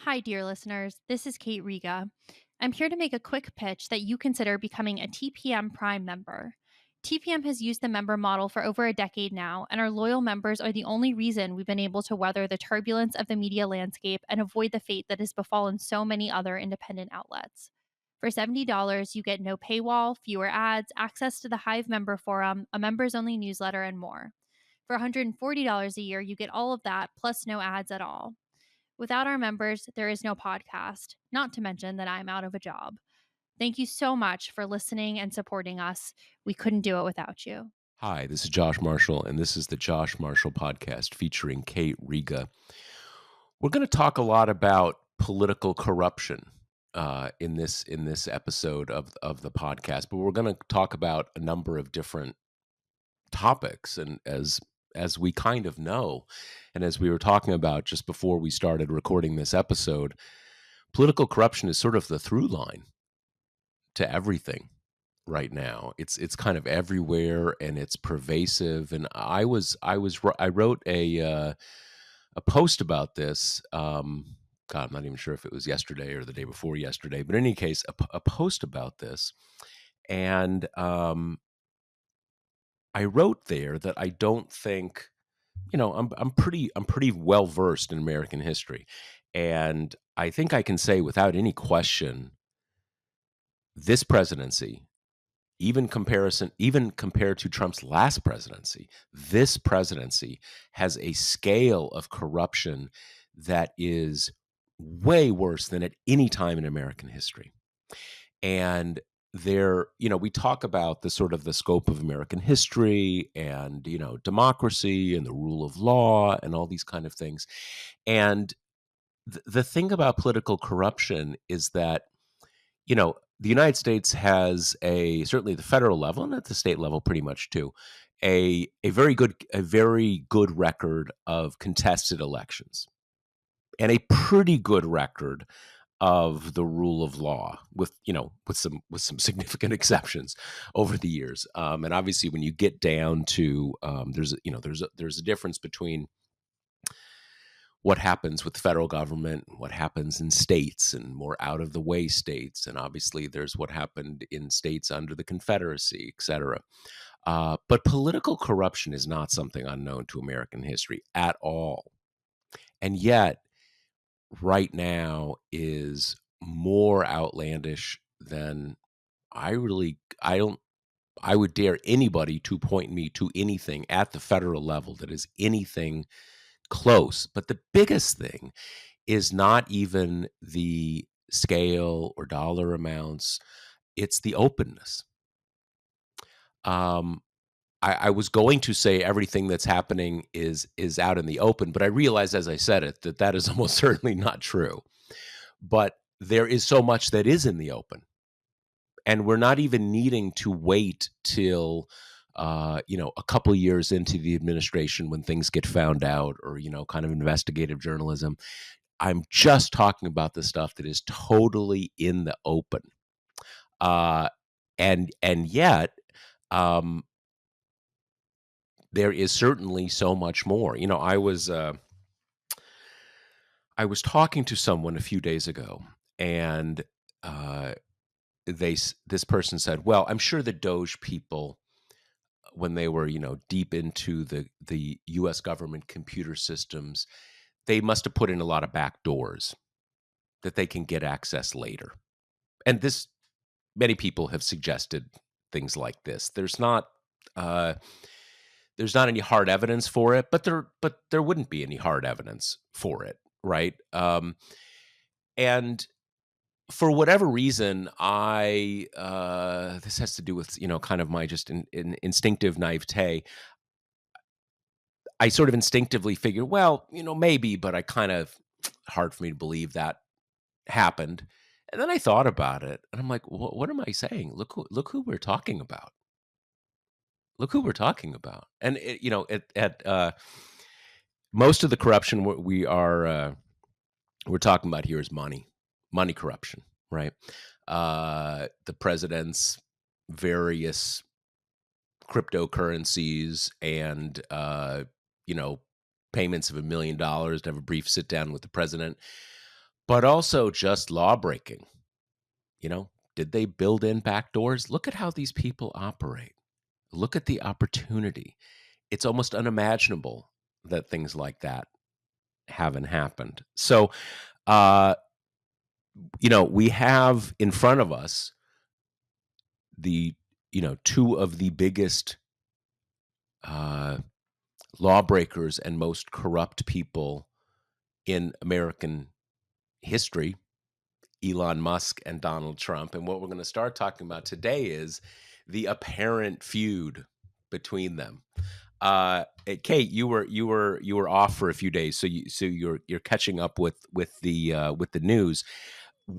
Hi, dear listeners. This is Kate Riga. I'm here to make a quick pitch that you consider becoming a TPM Prime member. TPM has used the member model for over a decade now, and our loyal members are the only reason we've been able to weather the turbulence of the media landscape and avoid the fate that has befallen so many other independent outlets. For $70, you get no paywall, fewer ads, access to the Hive member forum, a members only newsletter, and more. For $140 a year, you get all of that, plus no ads at all. Without our members, there is no podcast, not to mention that I'm out of a job. Thank you so much for listening and supporting us. We couldn't do it without you. Hi, this is Josh Marshall, and this is the Josh Marshall Podcast featuring Kate Riga. We're going to talk a lot about political corruption in this episode of the podcast, but we're going to talk about a number of different topics. And as we kind of know, and as we were talking about just before we started recording this episode, political corruption is sort of the through line to everything right now. It's kind of everywhere and it's pervasive. And I wrote a post about this. God, I'm not even sure if it was yesterday or the day before yesterday, but in any case, a post about this. And I wrote there that I don't think, I'm pretty well versed in American history, and I think I can say without any question, this presidency, even compared to Trump's last presidency, this presidency has a scale of corruption that is way worse than at any time in American history. And we talk about the sort of the scope of American history and, democracy and the rule of law and all these kind of things. And the thing about political corruption is that, the United States has certainly the federal level and at the state level pretty much too, a very good record of contested elections and a pretty good record of the rule of law with some significant exceptions over the years. And obviously when you get down to there's a difference between what happens with the federal government, what happens in states and more out of the way states. And obviously there's what happened in states under the Confederacy, et cetera. But political corruption is not something unknown to American history at all. And yet, right now is more outlandish than I don't, I would dare anybody to point me to anything at the federal level that is anything close. But the biggest thing is not even the scale or dollar amounts, it's the openness. Um, I was going to say everything that's happening is out in the open, but I realized as I said it that that is almost certainly not true. But there is so much that is in the open, and we're not even needing to wait till a couple years into the administration when things get found out, or kind of investigative journalism. I'm just talking about the stuff that is totally in the open. Uh, and yet, um, there is certainly so much more. I was talking to someone a few days ago, and uh, this person said, "Well, I'm sure the Doge people, when they were deep into the U.S. government computer systems, they must have put in a lot of back doors that they can get access later." And this many people have suggested things like this. Uh, there's not any hard evidence for it, but there wouldn't be any hard evidence for it, right? And for whatever reason, I this has to do with kind of my just in instinctive naivete. I sort of instinctively figured, well, maybe, but I kind of hard for me to believe that happened. And then I thought about it, and I'm like, what am I saying? Look who we're talking about. Look who we're talking about. And at most of the corruption we're talking about here is money corruption, right? The president's various cryptocurrencies and you know payments of $1 million to have a brief sit down with the president. but also just law breaking. Did they build in back doors? Look at how these people operate. Look at the opportunity. It's almost unimaginable that things like that haven't happened. So, uh, we have in front of us the, two of the biggest uh, lawbreakers and most corrupt people in American history, Elon Musk and Donald Trump. And what we're going to start talking about today is the apparent feud between them. Kate, you were off for a few days, so you're catching up with the news.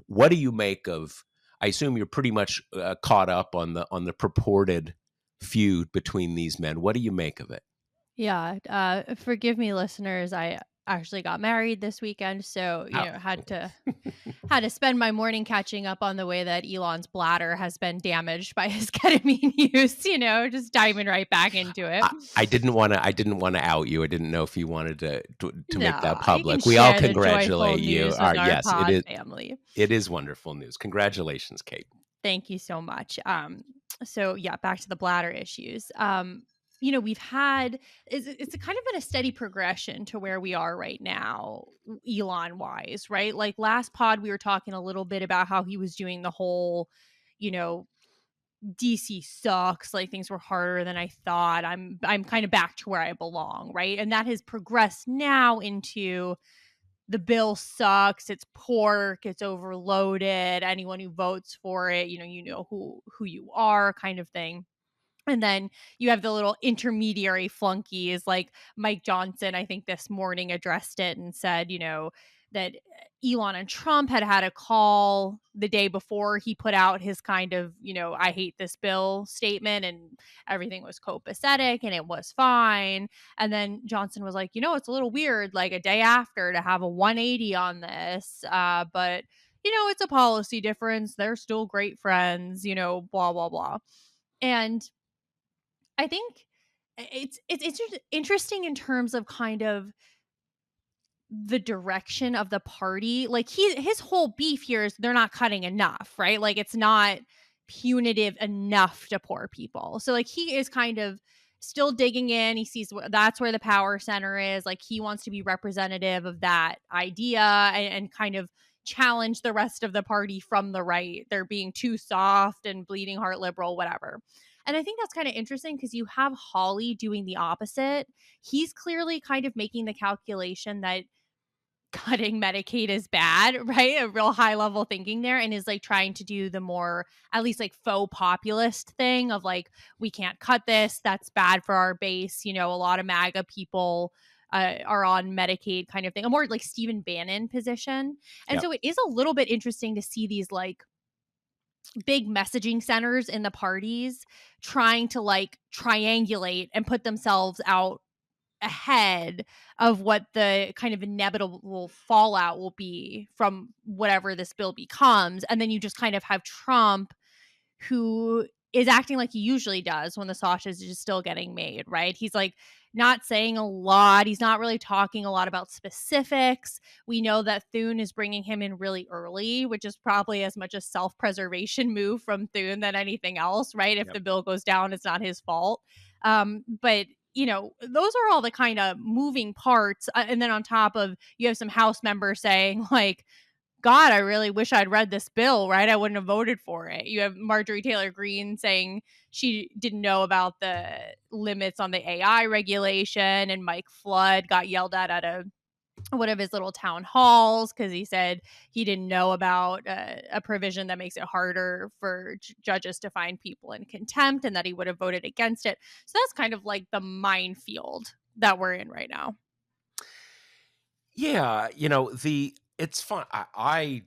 What do you make of? I assume you're pretty much caught up on the purported feud between these men. What do you make of it? Yeah, forgive me, listeners. I actually got married this weekend, so How- had to spend my morning catching up on the way that Elon's bladder has been damaged by his ketamine use. Just diving right back into it. I didn't want to out you. I didn't know if you wanted to make that No, you can public. We all share the joyful congratulate you. news with our Yes, it pod is. family. It is wonderful news. Congratulations, Kate. Thank you so much. So yeah, back to the bladder issues. We've had it's kind of been a steady progression to where we are right now, Elon wise, right? Like last pod, we were talking a little bit about how he was doing the whole, you know, DC sucks, like things were harder than I thought. I'm kind of back to where I belong, right? And that has progressed now into the bill sucks, it's pork, it's overloaded, anyone who votes for it, you know who you are kind of thing. And then you have the little intermediary flunkies like Mike Johnson, I think this morning addressed it and said, that Elon and Trump had a call the day before he put out his kind of, I hate this bill statement, and everything was copacetic and it was fine. And then Johnson was like, it's a little weird, like a day after to have a 180 on this. But, it's a policy difference. They're still great friends, blah, blah, blah. And I think it's interesting in terms of kind of the direction of the party. Like his whole beef here is they're not cutting enough, right? Like it's not punitive enough to poor people. So like he is kind of still digging in. He sees that's where the power center is. Like he wants to be representative of that idea and kind of challenge the rest of the party from the right. They're being too soft and bleeding heart liberal, whatever. And I think that's kind of interesting because you have Hawley doing the opposite. He's clearly kind of making the calculation that cutting Medicaid is bad, right? A real high level thinking there, and is like trying to do the more, at least like faux populist thing of like, we can't cut this. That's bad for our base. A lot of MAGA people are on Medicaid kind of thing, a more like Stephen Bannon position. And Yep. so it is a little bit interesting to see these like big messaging centers in the parties trying to like triangulate and put themselves out ahead of what the kind of inevitable fallout will be from whatever this bill becomes. And then you just kind of have Trump, who is acting like he usually does when the sausage is still getting made, right? He's like not saying a lot. He's not really talking a lot about specifics. We know that Thune is bringing him in really early, which is probably as much a self-preservation move from Thune than anything else, right? If Yep. the bill goes down, it's not his fault. But those are all the kind of moving parts. And then on top of, you have some House members saying like, God, I really wish I'd read this bill, right? I wouldn't have voted for it. You have Marjorie Taylor Greene saying she didn't know about the limits on the AI regulation, and Mike Flood got yelled at a one of his little town halls because he said he didn't know about a provision that makes it harder for judges to find people in contempt, and that he would have voted against it. So that's kind of like the minefield that we're in right now. Yeah, it's fun. I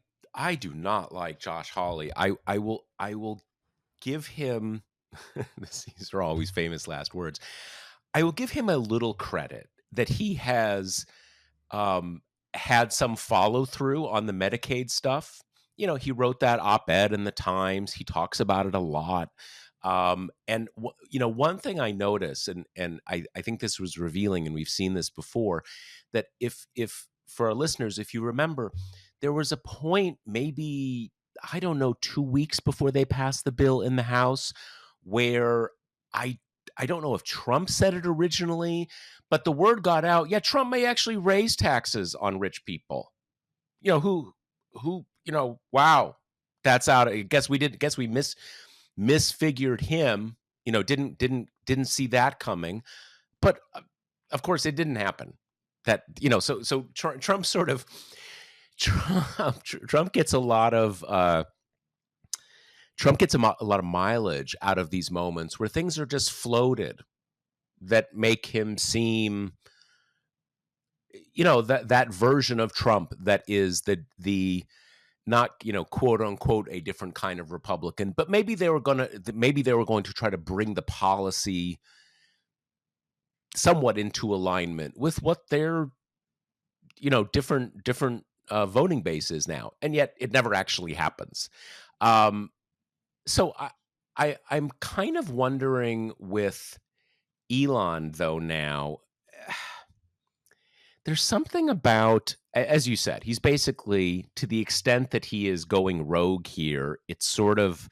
do not like Josh Hawley. I will give him these are always famous last words. I will give him a little credit that he has had some follow through on the Medicaid stuff. He wrote that op-ed in the Times. He talks about it a lot. And one thing I notice, and I think this was revealing, and we've seen this before, that if for our listeners, if you remember, there was a point, maybe, I don't know, 2 weeks before they passed the bill in the House, where I I don't know if Trump said it originally, but the word got out, yeah, Trump may actually raise taxes on rich people. You know, wow, that's out. I guess we misfigured him, didn't see that coming. But, of course, it didn't happen. Trump sort of Trump gets a lot of, a lot of mileage out of these moments where things are just floated that make him seem, that version of Trump that is the not, quote unquote, a different kind of Republican, but maybe they were going to try to bring the policy somewhat into alignment with what their, different voting base is now, and yet it never actually happens. Um, so I'm kind of wondering with Elon though now. There's something about, as you said, he's basically, to the extent that he is going rogue here, it's sort of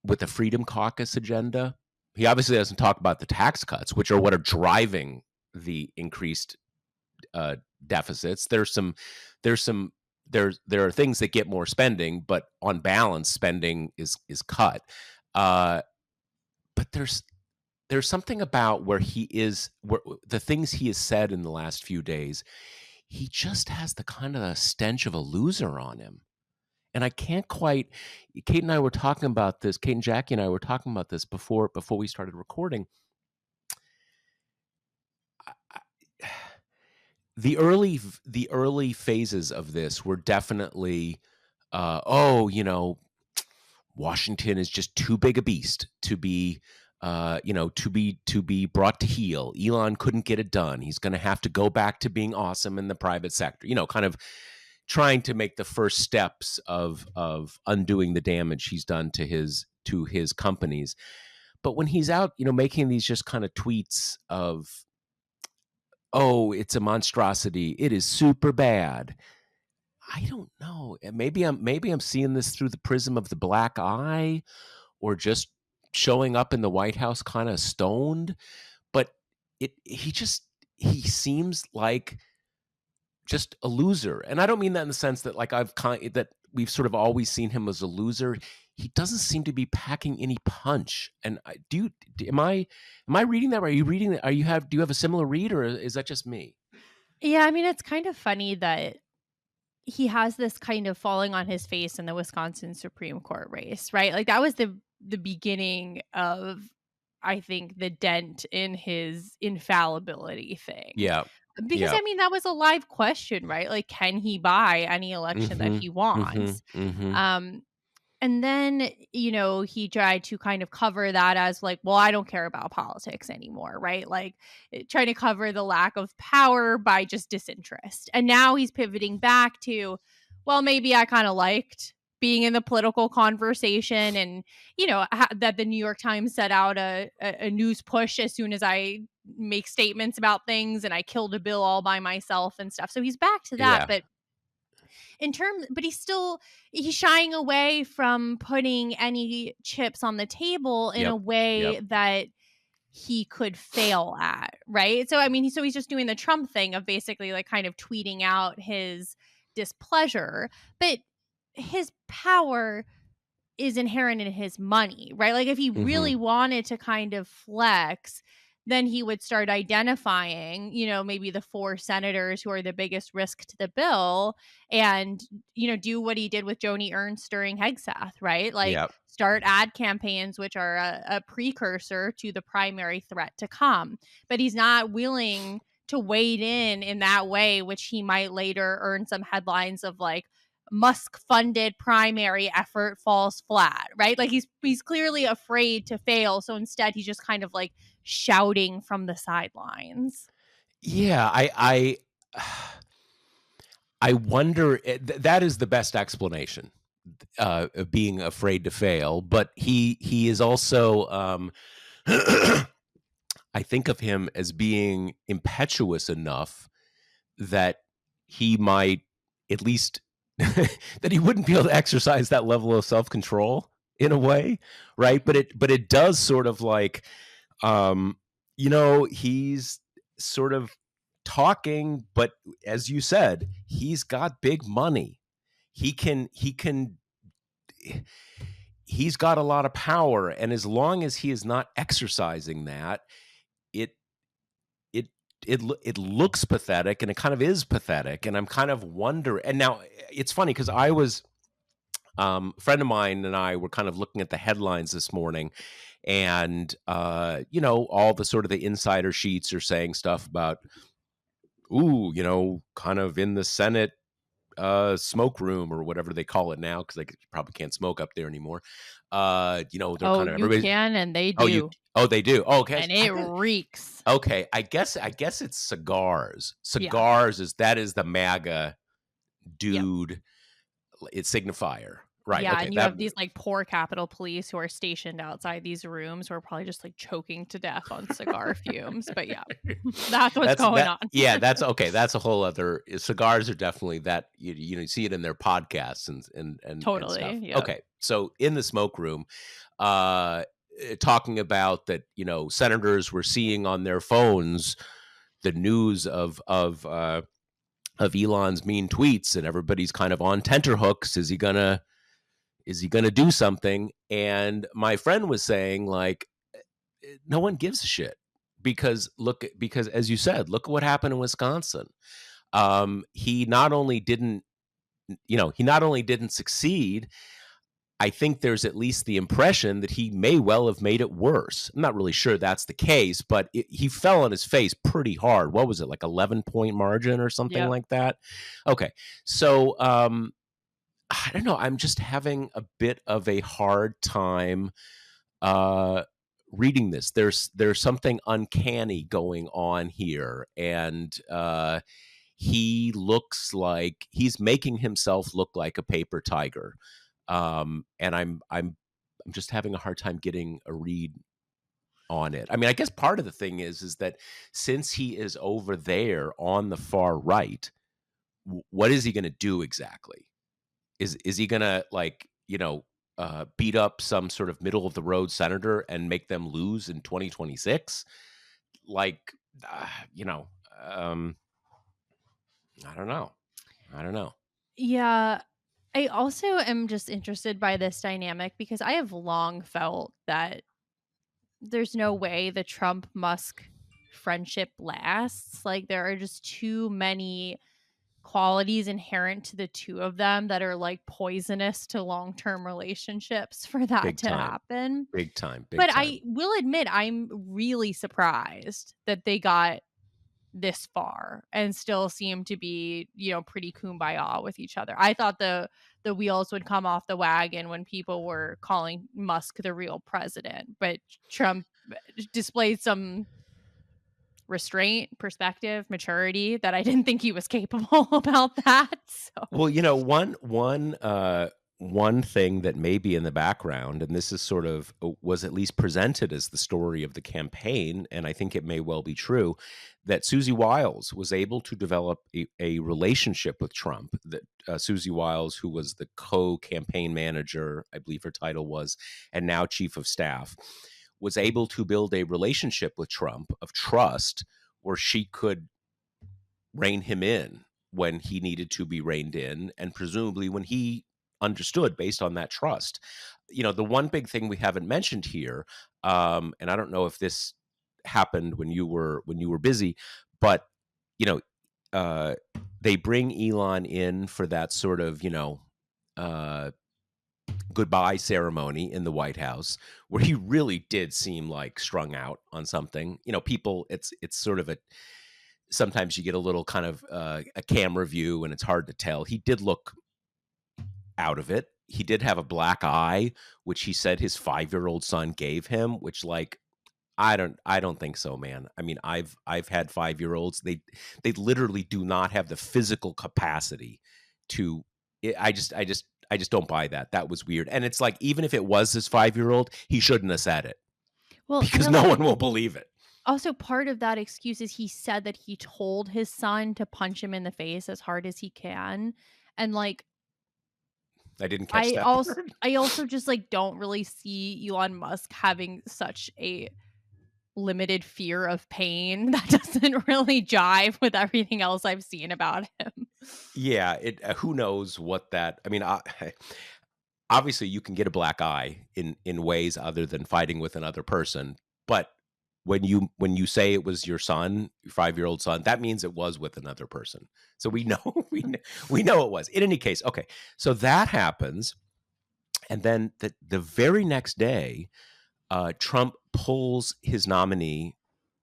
with the Freedom Caucus agenda. He obviously doesn't talk about the tax cuts, which are what are driving the increased deficits. There's some there are things that get more spending, but on balance, spending is cut. But there's something about where the things he has said in the last few days. He just has the kind of a stench of a loser on him. And I can't quite. Kate and I were talking about this. Kate and Jackie and I were talking about this before we started recording. The early phases of this were definitely, Washington is just too big a beast to be, to be brought to heel. Elon couldn't get it done. He's going to have to go back to being awesome in the private sector. Kind of trying to make the first steps of undoing the damage he's done to his companies. But when he's out, making these just kind of tweets of, "Oh, it's a monstrosity. It is super bad." I don't know. And maybe I'm seeing this through the prism of the black eye, or just showing up in the White House kind of stoned. But he seems like just a loser. And I don't mean that in the sense that that we've sort of always seen him as a loser. He doesn't seem to be packing any punch. And am I reading that right? Are you reading that? Do you have a similar read, or is that just me? Yeah, I mean, it's kind of funny that he has this kind of falling on his face in the Wisconsin Supreme Court race, right? Like that was the beginning of, I think, the dent in his infallibility thing. Yeah. Because Yeah. I mean, that was a live question, right? Like, can he buy any election that Mhm. he Mhm. wants? Mhm. Um, and then, he tried to kind of cover that as like, well, I don't care about politics anymore, right? Like trying to cover the lack of power by just disinterest. And now he's pivoting back to, well, maybe I kind of liked being in the political conversation, and that the New York Times set out a news push as soon as I make statements about things, and I killed a bill all by myself and stuff. So he's back to that. Yeah. But he's shying away from putting any chips on the table in a Yep. Yep. way that he could fail at, right? So I mean, he's just doing the Trump thing of basically like kind of tweeting out his displeasure, but his power is inherent in his money, right? Like if he really Mhm. wanted to kind of flex, then he would start identifying, maybe the four senators who are the biggest risk to the bill, and, do what he did with Joni Ernst during Hegseth, right? Like Yep. start ad campaigns, which are a precursor to the primary threat to come. But he's not willing to wade in that way, which he might later earn some headlines of like, Musk funded primary effort falls flat, right? Like he's clearly afraid to fail. So instead he's just kind of like shouting from the sidelines. Yeah, I wonder, that is the best explanation, of being afraid to fail, but he is also, I think of him as being impetuous enough that he might at least that he wouldn't be able to exercise that level of self-control in a way, right? But it does sort of like, um, he's sort of talking, but as you said, he's got big money. He can he's got a lot of power, and as long as he is not exercising that, it it it looks pathetic, and it kind of is pathetic, and I'm kind of wondering. And now it's funny because I was a friend of mine and I were kind of looking at the headlines this morning, and all the sort of the insider sheets are saying stuff about, ooh, kind of in the Senate smoke room or whatever they call it now, because they probably can't smoke up there anymore. They're Oh, kind of you everybody's. can, and they Oh, you. do, Oh, they do. Oh, okay. and it reeks. Okay, I guess it's cigars. Yeah. Cigars is the MAGA Yep. dude. It's signifier, right? Yeah, Okay, and you that have these, like, poor Capitol Police who are stationed outside these rooms who are probably just, like, choking to death on cigar fumes, but yeah, that's what's that's going that. on. Yeah, that's okay. That's a whole other. Cigars are definitely that. You see it in their podcasts and Totally, stuff. yep. Okay, so in the smoke room, uh, talking about that, senators were seeing on their phones the news of Elon's mean tweets, and everybody's kind of on tenterhooks. Is he gonna do something? And my friend was saying, like, no one gives a shit, because as you said, look at what happened in Wisconsin. He not only didn't succeed. I think there's at least the impression that he may well have made it worse. I'm not really sure that's the case, but he fell on his face pretty hard. What was it, like 11-point margin or something Yep. like that? Okay, so I don't know. I'm just having a bit of a hard time uh, reading this. There's something uncanny going on here, and he looks like he's making himself look like a paper tiger. And I'm just having a hard time getting a read on it. I mean, I guess part of the thing is that since he is over there on the far right, what is he going to do exactly? Is he gonna, like, beat up some sort of middle of the road senator and make them lose in 2026? Like, uh, you know, um, I don't know. I don't know. Yeah, I also am just interested by this dynamic because I have long felt that there's no way the Trump-Musk friendship lasts. Like, there are just too many qualities inherent to the two of them that are, like, poisonous to long-term relationships for that Big to time. happen. Big time. But Big time. I will admit I'm really surprised that they got this far and still seem to be, pretty kumbaya with each other. I thought the wheels would come off the wagon when people were calling Musk the real president, but Trump displayed some restraint, perspective, maturity that I didn't think he was capable about that. So, Well, one thing that may be in the background, and this is sort of was at least presented as the story of the campaign, and I think it may well be true, that Susie Wiles was able to develop a relationship with Trump. That Susie Wiles, who was the co-campaign manager, I believe her title was, and now chief of staff, was able to build a relationship with Trump of trust, where she could rein him in when he needed to be reined in, and presumably when he understood based on that trust. The one big thing we haven't mentioned here, and I don't know if this happened when you were busy, but you know, uh, they bring Elon in for that sort of uh, goodbye ceremony in the White House, where he really did seem like strung out on something. People, it's sort of a sometimes you get a little kind of a camera view and it's hard to tell. He did look out of it. He did have a black eye, which he said his 5-year-old son gave him, which, like, I don't think so, man. I mean, I've had 5-year-olds. They literally do not have the physical capacity to I just don't buy that. That was weird. And it's like, even if it was his 5-year-old, he shouldn't have said it, well, because no one will believe it. also part of that excuse is he said that he told his son to punch him in the face as hard as he can. And like I didn't catch that part. I also just like don't really see Elon Musk having such a limited fear of pain that doesn't really jive with everything else I've seen about him. Yeah, it who knows what that I mean, obviously you can get a black eye in ways other than fighting with another person, but when you say it was your son, your 5-year-old son, that means it was with another person. So we know we know it was. In any case, okay. So that happens, and then the very next day, Trump pulls his nominee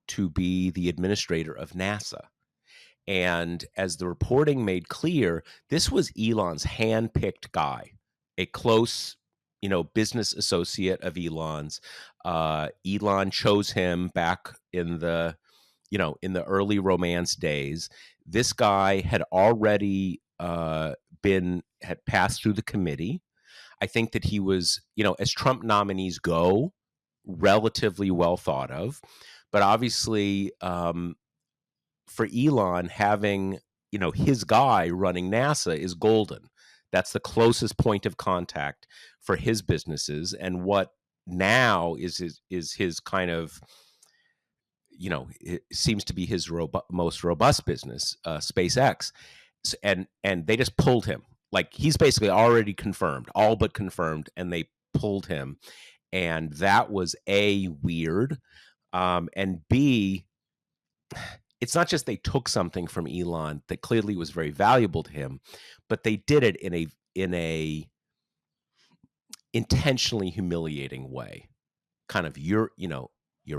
to be the administrator of NASA. And as the reporting made clear, this was Elon's handpicked guy, a close, business associate of Elon's. Elon chose him back in the early romance days. This guy had already had passed through the committee. I think that he was, as Trump nominees go, relatively well thought of. But obviously, for Elon, having his guy running NASA is golden. That's the closest point of contact for his businesses, and what now is his kind of it seems to be his most robust business, SpaceX, and they just pulled him. Like, he's basically already confirmed, all but confirmed, and they pulled him, and that was A, weird, and B, it's not just they took something from Elon that clearly was very valuable to him, but they did it in a intentionally humiliating way. Kind of, you're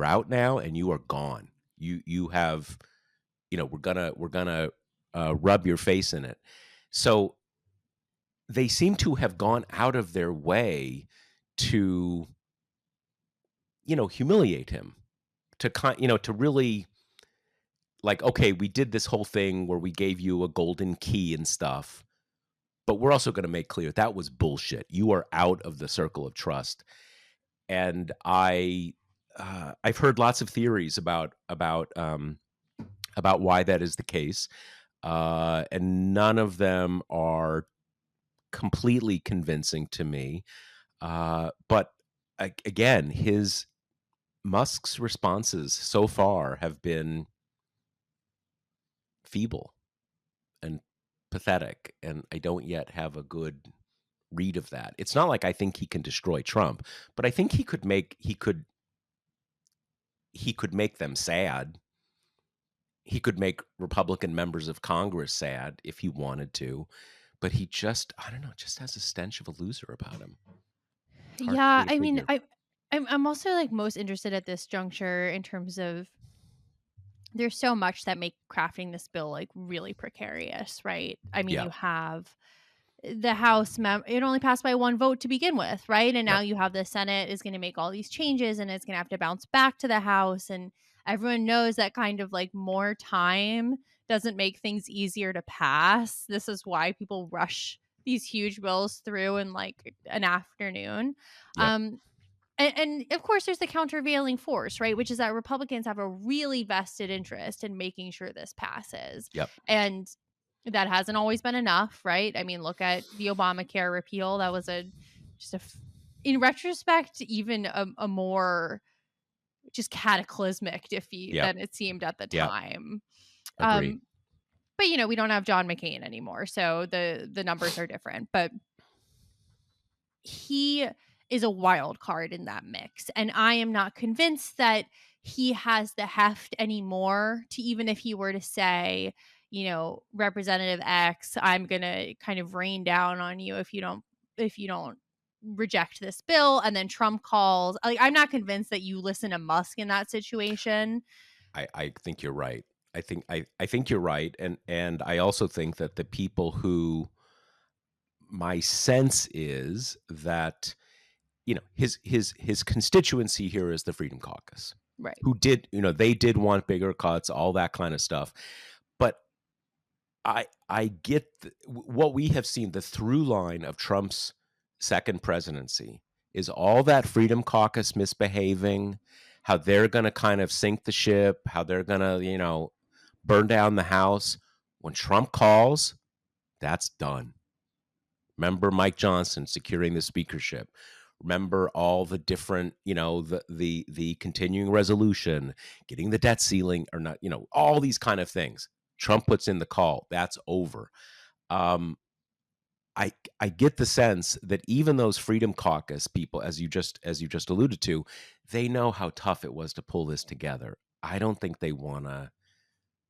out now and you are gone. You have, we're gonna rub your face in it. So they seem to have gone out of their way to, humiliate him, to really, like, okay, we did this whole thing where we gave you a golden key and stuff, but we're also going to make clear that was bullshit. You are out of the circle of trust. And I've heard lots of theories about why that is the case, and none of them are completely convincing to me. But again, his Musk's responses so far have been feeble and pathetic, and I don't yet have a good read of that. It's not like I think he can destroy Trump, but I think he could make them sad. He could make Republican members of Congress sad if he wanted to, but he just, I don't know, just has a stench of a loser about him. Hard for Yeah, me to I mean, figure. I'm also like most interested at this juncture in terms of there's so much that make crafting this bill like really precarious, right? I mean, Yeah. you have the it only passed by one vote to begin with, right? And now Yep. you have the Senate is going to make all these changes and it's going to have to bounce back to the House. And everyone knows that kind of like more time doesn't make things easier to pass. This is why people rush these huge bills through in like an afternoon. Yep. Um, and of course, there's the countervailing force, right? Which is that Republicans have a really vested interest in making sure this passes. Yep. And that hasn't always been enough, right? I mean, look at the Obamacare repeal. That was in retrospect, even a more just cataclysmic defeat Yep. than it seemed at the Yep. time. Agree. Um, but we don't have John McCain anymore, so the numbers are different. But he is a wild card in that mix. And I am not convinced that he has the heft anymore to, even if he were to say, Representative X, I'm going to kind of rain down on you if you don't reject this bill, and then Trump calls. Like, I'm not convinced that you listen to Musk in that situation. I think you're right. I think you're right. And I also think that the people who, my sense is that, his constituency here is the Freedom Caucus, Right. who did, they did want bigger cuts, all that kind of stuff. But I get what we have seen. The through line of Trump's second presidency is all that Freedom Caucus misbehaving, how they're going to kind of sink the ship, how they're going to, burn down the house. When Trump calls, that's done. Remember Mike Johnson securing the speakership. Remember all the different, the continuing resolution, getting the debt ceiling or not, all these kind of things. Trump puts in the call. That's over. Um, I get the sense that even those Freedom Caucus people, as you just alluded to, they know how tough it was to pull this together. I don't think they wanna.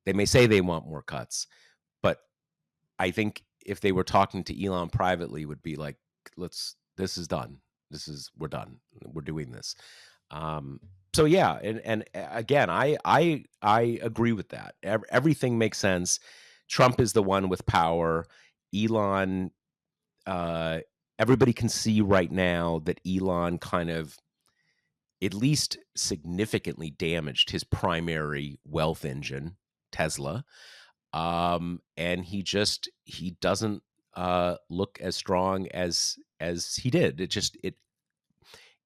They may say they want more cuts, but I think if they were talking to Elon privately, would be like, "Let's. This is done. We're done. We're doing this." Um, so yeah, again, I agree with that. Everything makes sense. Trump is the one with power. Elon, uh, everybody can see right now that Elon kind of at least significantly damaged his primary wealth engine, Tesla. And he doesn't look as strong as he did.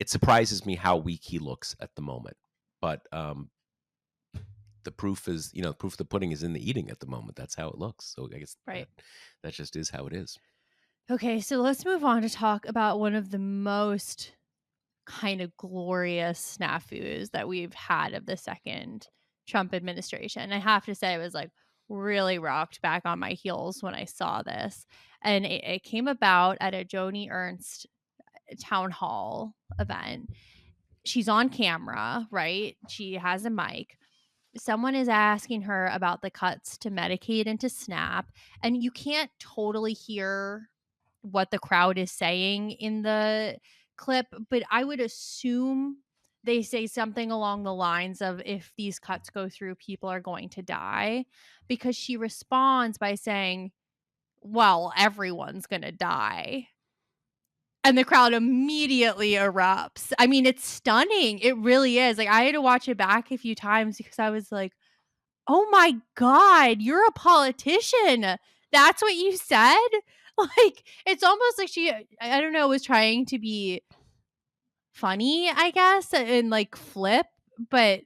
It surprises me how weak he looks at the moment. But the proof is, the proof of the pudding is in the eating at the moment. That's how it looks. So I guess Right. that just is how it is. Okay, so let's move on to talk about one of the most kind of glorious snafus that we've had of the second Trump administration. I have to say, I was like really rocked back on my heels when I saw this. And it came about at a Joni Ernst town hall event. She's on camera, right? She has a mic. Someone is asking her about the cuts to Medicaid and to SNAP, and you can't totally hear what the crowd is saying in the clip, but I would assume they say something along the lines of, if these cuts go through, people are going to die, because she responds by saying, well, everyone's going to die. And the crowd immediately erupts. I mean, it's stunning. It really is. Like, I had to watch it back a few times because I was like, "Oh my god, you're a politician. That's what you said?" Like, it's almost like she, I don't know, was trying to be funny, I guess, and, like, flip, but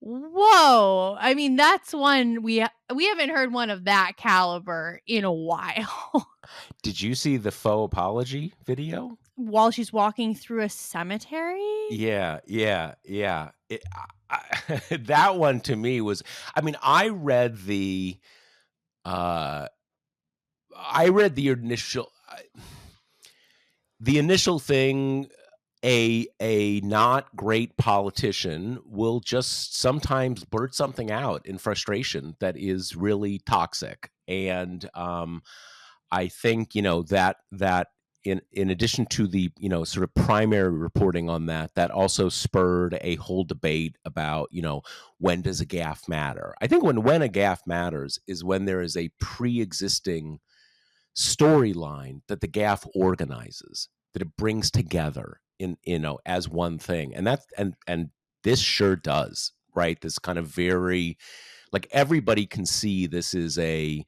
whoa. I mean, that's one we haven't heard one of that caliber in a while. Did you see the faux apology video? While she's walking through a cemetery? Yeah, yeah, yeah. That one to me was. I mean, uh, I read the initial thing. A not great politician will just sometimes blurt something out in frustration that is really toxic, and I think that in addition to the sort of primary reporting on that also spurred a whole debate about when does a gaffe matter. I think when a gaffe matters is when there is a pre-existing storyline that the gaffe organizes, that it brings together in as one thing, and that's and this sure does, right? This kind of very, like, everybody can see this is a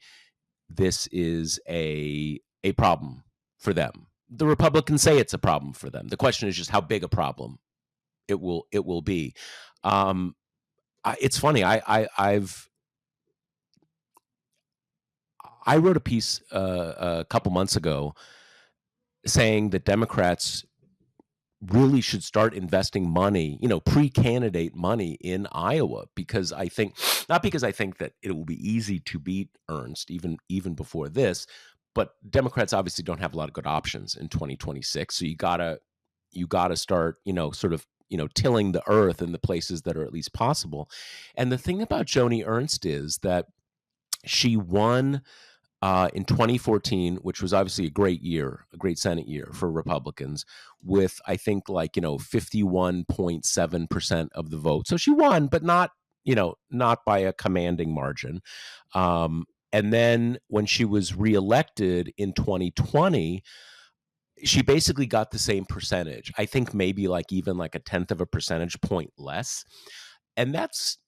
problem for them. The Republicans say it's a problem for them. The question is just how big a problem it will be. Um, it's funny. I wrote a piece a couple months ago saying that Democrats really should start investing money, pre-candidate money in Iowa, because I think, not because I think that it will be easy to beat Ernst even before this, but Democrats obviously don't have a lot of good options in 2026. So you gotta start, sort of, tilling the earth in the places that are at least possible. And the thing about Joni Ernst is that she won in 2014, which was obviously a great year, a great Senate year for Republicans, with I think 51.7% of the vote. So she won, but not by a commanding margin. And then when she was reelected in 2020, she basically got the same percentage. I think maybe even a tenth of a percentage point less. And that's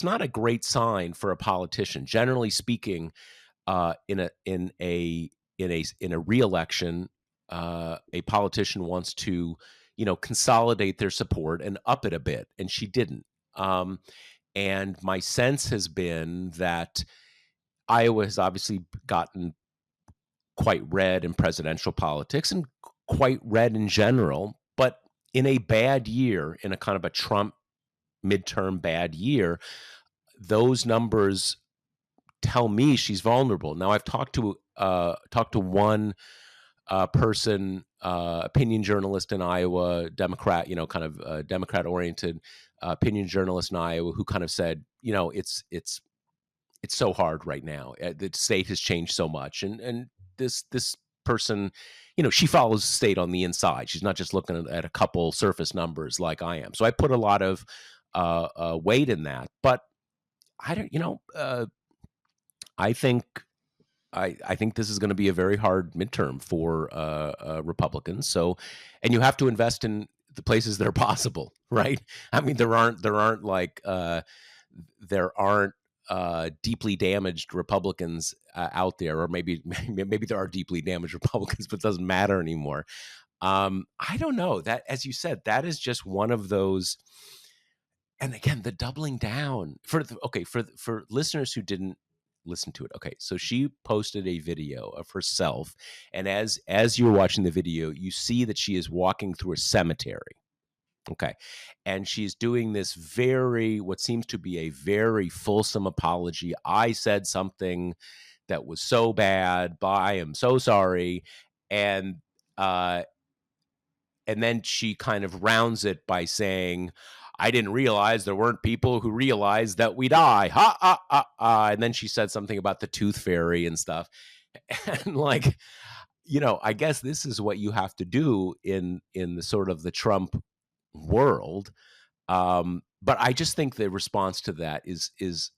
not a great sign for a politician. Generally speaking, in a reelection, a politician wants to, consolidate their support and up it a bit, and she didn't. And my sense has been that Iowa has obviously gotten quite red in presidential politics and quite red in general. But in a bad year, in a kind of a Trump midterm bad year, those numbers tell me she's vulnerable. Now, I've talked to one person, opinion journalist in Iowa, Democrat, kind of Democrat oriented opinion journalist in Iowa, who kind of said, it's so hard right now. The state has changed so much, and this person, she follows the state on the inside. She's not just looking at a couple surface numbers like I am. So I put a lot of weight in that, but I don't, I think I think this is going to be a very hard midterm for Republicans. So, and you have to invest in the places that are possible, right? I mean, there aren't deeply damaged Republicans out there, or maybe there are deeply damaged Republicans, but it doesn't matter anymore. I don't know. That, as you said, that is just one of those. And again, the doubling down for listeners who didn't listen to it. Okay, so she posted a video of herself, and as you're watching the video, you see that she is walking through a cemetery. Okay. And she's doing this what seems to be a very fulsome apology. I said something that was so bad, but I am so sorry. And uh and then she kind of rounds it by saying, I didn't realize there weren't people who realized that we die. Ha ha ha ha. And then she said something about the tooth fairy and stuff. And like, I guess this is what you have to do in the sort of the Trump world. But I just think the response to that is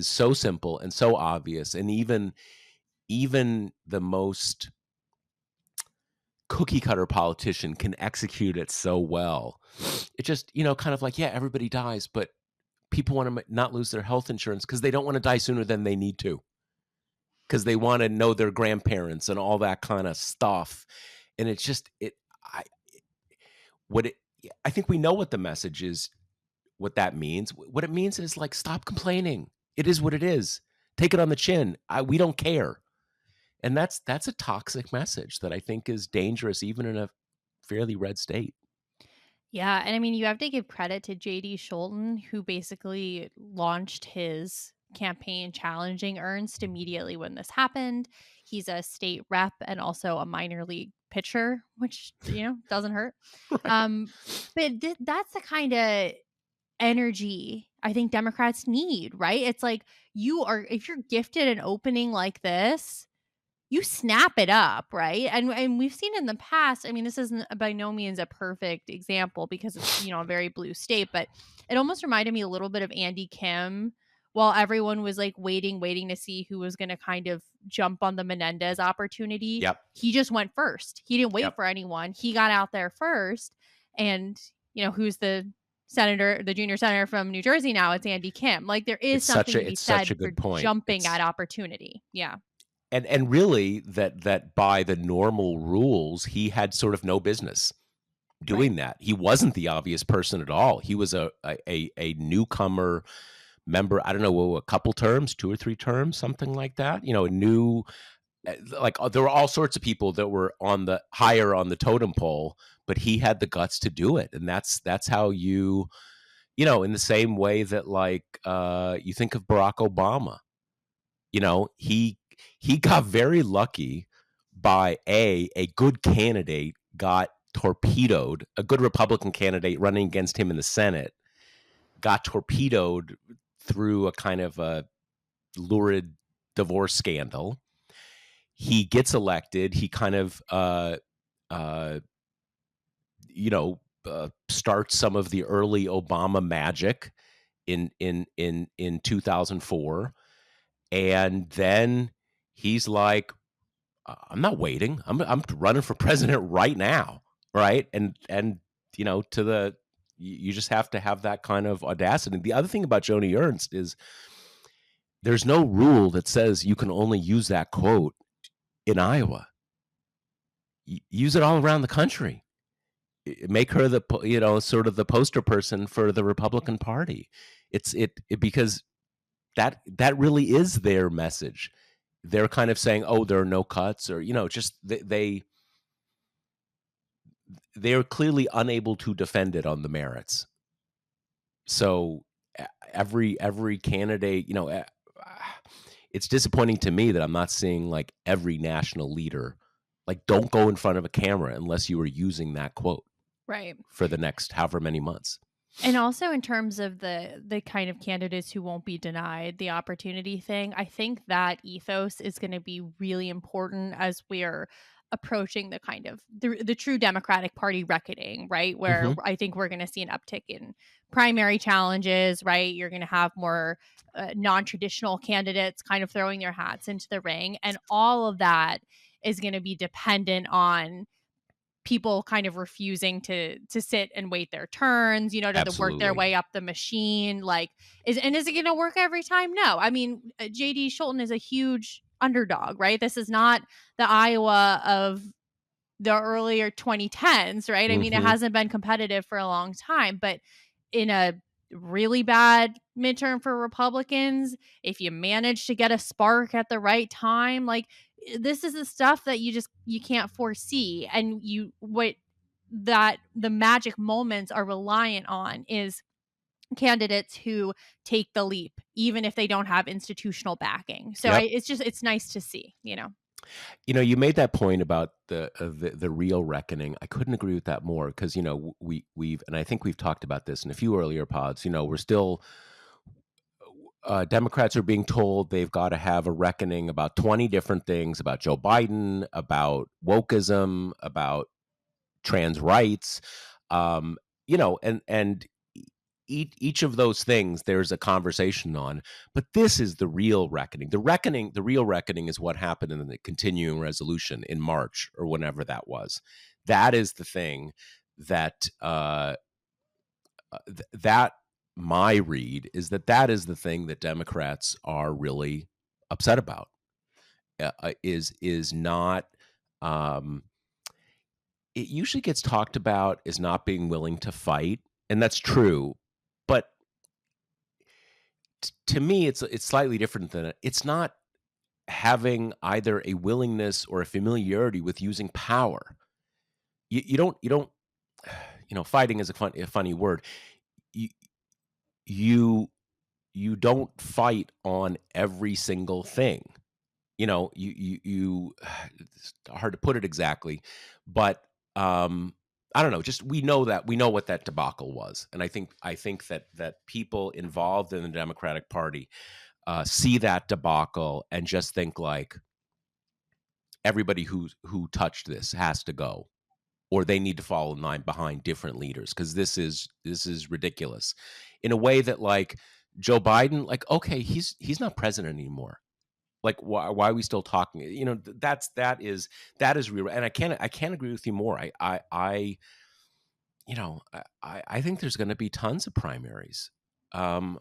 so simple and so obvious, and even the most cookie cutter politician can execute it so well. It just, kind of like, yeah, everybody dies, but people want to not lose their health insurance because they don't want to die sooner than they need to, because they want to know their grandparents and all that kind of stuff. And it's just I think we know what the message is, what that means. What it means is, like, stop complaining. It is what it is. Take it on the chin. We don't care. And that's a toxic message that I think is dangerous even in a fairly red state. Yeah, and I mean, you have to give credit to JD Scholten, who basically launched his campaign challenging Ernst immediately when this happened. He's a state rep and also a minor league pitcher, which, doesn't hurt. Right. Um, but that's the kind of energy I think Democrats need, right? It's like, if you're gifted an opening like this, you snap it up, right? And we've seen in the past, I mean, this isn't by no means a perfect example because it's, a very blue state, but it almost reminded me a little bit of Andy Kim, while everyone was like waiting to see who was going to kind of jump on the Menendez opportunity. Yep. He just went first. He didn't wait Yep. for anyone. He got out there first. And, who's the junior senator from New Jersey now? It's Andy Kim. Like, there is something to be It's such said a for good point. jumping at opportunity. Yeah. And really that by the normal rules, he had sort of no business doing that. He wasn't the obvious person at all. He was a newcomer member. I don't know, a couple terms, 2 or 3 terms, something like that. A new, like, there were all sorts of people that were higher on the totem pole, but he had the guts to do it. And that's how in the same way that, like, you think of Barack Obama. He got very lucky by a good candidate got torpedoed. A good Republican candidate running against him in the Senate got torpedoed through a kind of a lurid divorce scandal. He gets elected. He kind of starts some of the early Obama magic in 2004. And then he's like, I'm not waiting. I'm running for president right now, right? And you just have to have that kind of audacity. The other thing about Joni Ernst is there's no rule that says you can only use that quote in Iowa. Use it all around the country. Make her sort of the poster person for the Republican Party. Because that really is their message. they're kind of saying, "Oh, there are no cuts," or just they're clearly unable to defend it on the merits. So every candidate, it's disappointing to me that I'm not seeing like every national leader like don't go in front of a camera unless you are using that quote Right. for the next however many months. And also in terms of the kind of candidates who won't be denied the opportunity thing, I think that ethos is going to be really important as we're approaching the kind of the true Democratic Party reckoning, right? Where Hmm. I think we're going to see an uptick in primary challenges, right? You're going to have more non-traditional candidates kind of throwing their hats into the ring, and all of that is going to be dependent on people kind of refusing to sit and wait their turns, to work their Absolutely. way up the machine. Like, is it going to work every time? No. I mean, JD Schulten is a huge underdog, right? This is not the Iowa of the earlier 2010s, right? I mean, it Hmm. hasn't been competitive for a long time, but in a really bad midterm for Republicans, if you manage to get a spark at the right time, like this is the stuff that you can't foresee, and you what that the magic moments are reliant on is candidates who take the leap even if they don't have institutional backing. So Yep. it's nice to see. You made that point about the real reckoning. I couldn't agree with that more because we've and I think we've talked about this in a few earlier pods. We're still Democrats are being told they've got to have a reckoning about 20 different things about Joe Biden, about wokeism, about trans rights, and each of those things there's a conversation on. But this is the real reckoning. The real reckoning is what happened in the continuing resolution in March or whenever that was. That is the thing that that my read is that is the thing that Democrats are really upset about. Is not. Um, it usually gets talked about as not being willing to fight, and that's true. But to me, it's slightly different than it. It's not having either a willingness or a familiarity with using power. You don't. Fighting is a funny word. You you you don't fight on every single thing. It's hard to put it exactly, but I don't know. Just we know what that debacle was, and I think that people involved in the Democratic Party see that debacle and just think like everybody who touched this has to go, or they need to fall in line behind different leaders because this is ridiculous, in a way that like Joe Biden, like okay, he's not president anymore. Like why are we still talking? That is real, and I can't agree with you more. I think there's going to be tons of primaries, um,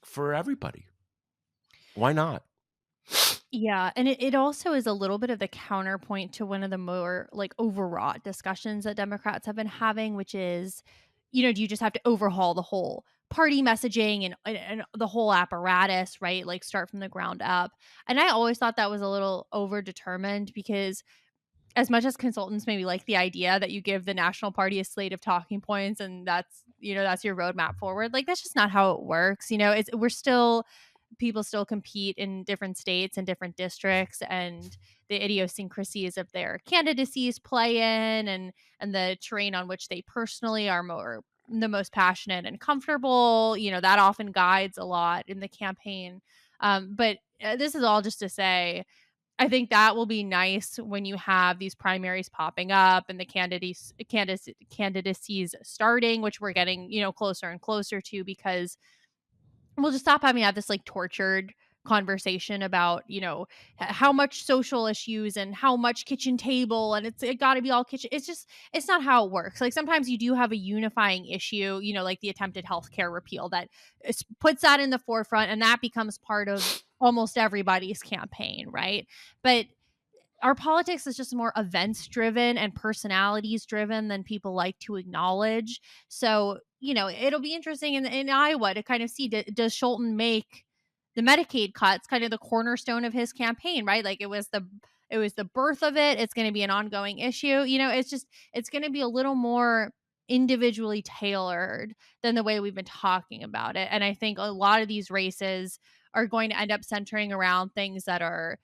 for everybody. Why not? Yeah, and it also is a little bit of the counterpoint to one of the more like overwrought discussions that Democrats have been having, which is, do you just have to overhaul the whole party messaging and the whole apparatus, right? Like start from the ground up. And I always thought that was a little over determined because as much as consultants maybe like the idea that you give the national party a slate of talking points and that's your roadmap forward, like that's just not how it works. It's we're still people still compete in different states and different districts, and the idiosyncrasies of their candidacies play in, and the terrain on which they personally are the most passionate and comfortable, that often guides a lot in the campaign. But this is all just to say I think that will be nice when you have these primaries popping up and the candidacies starting, which we're getting, closer and closer to, because we'll just stop having to have this like tortured conversation about, how much social issues and how much kitchen table and it got to be all kitchen. It's not how it works. Like sometimes you do have a unifying issue, like the attempted healthcare repeal that puts that in the forefront, and that becomes part of almost everybody's campaign, right? But our politics is just more events driven and personalities driven than people like to acknowledge. So, it'll be interesting in Iowa to kind of see does Schulten make the Medicaid cuts, kind of the cornerstone of his campaign, right? Like it was the birth of it. It's going to be an ongoing issue. It's going to be a little more individually tailored than the way we've been talking about it. And I think a lot of these races are going to end up centering around things that are,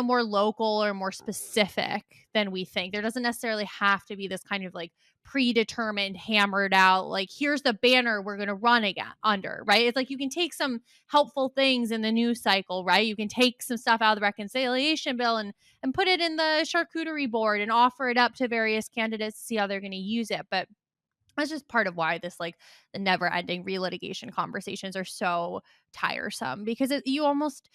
more local or more specific than we think. There doesn't necessarily have to be this kind of like predetermined, hammered out, like, here's the banner we're going to run again under, right? It's like you can take some helpful things in the news cycle, right? You can take some stuff out of the reconciliation bill and put it in the charcuterie board and offer it up to various candidates to see how they're going to use it. But that's just part of why this, like, the never ending relitigation conversations are so tiresome, because you almost,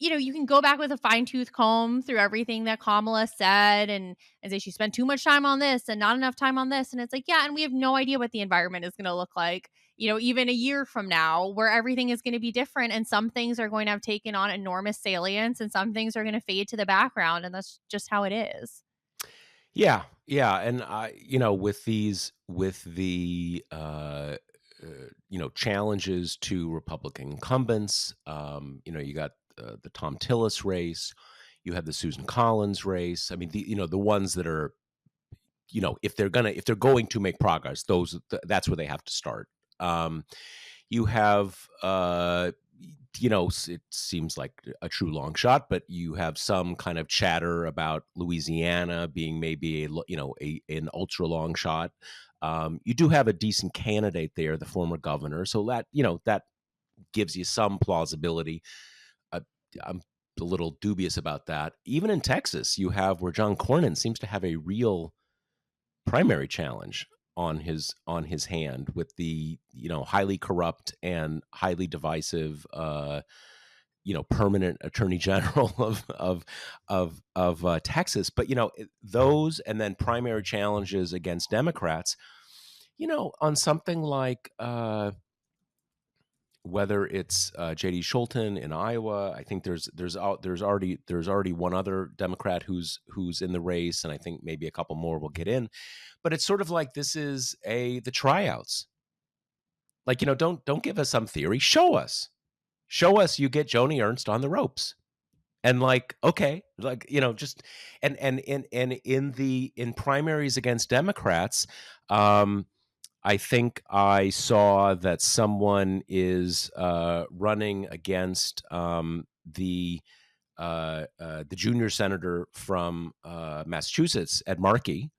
you can go back with a fine tooth comb through everything that Kamala said and say she spent too much time on this and not enough time on this. And it's like, yeah, and we have no idea what the environment is going to look like, even a year from now, where everything is going to be different. And some things are going to have taken on enormous salience and some things are going to fade to the background. And that's just how it is. Yeah, yeah, and with the challenges to Republican incumbents, you got the Tom Tillis race, you have the Susan Collins race. I mean, the ones that are, if they're going to make progress, that's where they have to start. You have it seems like a true long shot, but you have some kind of chatter about Louisiana being maybe an ultra long shot. You do have a decent candidate there, the former governor, so that gives you some plausibility. Uh, I'm a little dubious about that. Even in Texas, you have where John Cornyn seems to have a real primary challenge on his hand with the highly corrupt and highly divisive permanent attorney general of Texas. But those, and then primary challenges against Democrats, on something like whether it's J.D. Scholten in Iowa. I think there's already one other Democrat who's in the race, and I think maybe a couple more will get in. But it's sort of like this is the tryouts. Like, don't give us some theory. Show us you get Joni Ernst on the ropes. And like, okay, like, just and in primaries against Democrats, I think I saw that someone is running against the junior senator from Massachusetts, Ed Markey.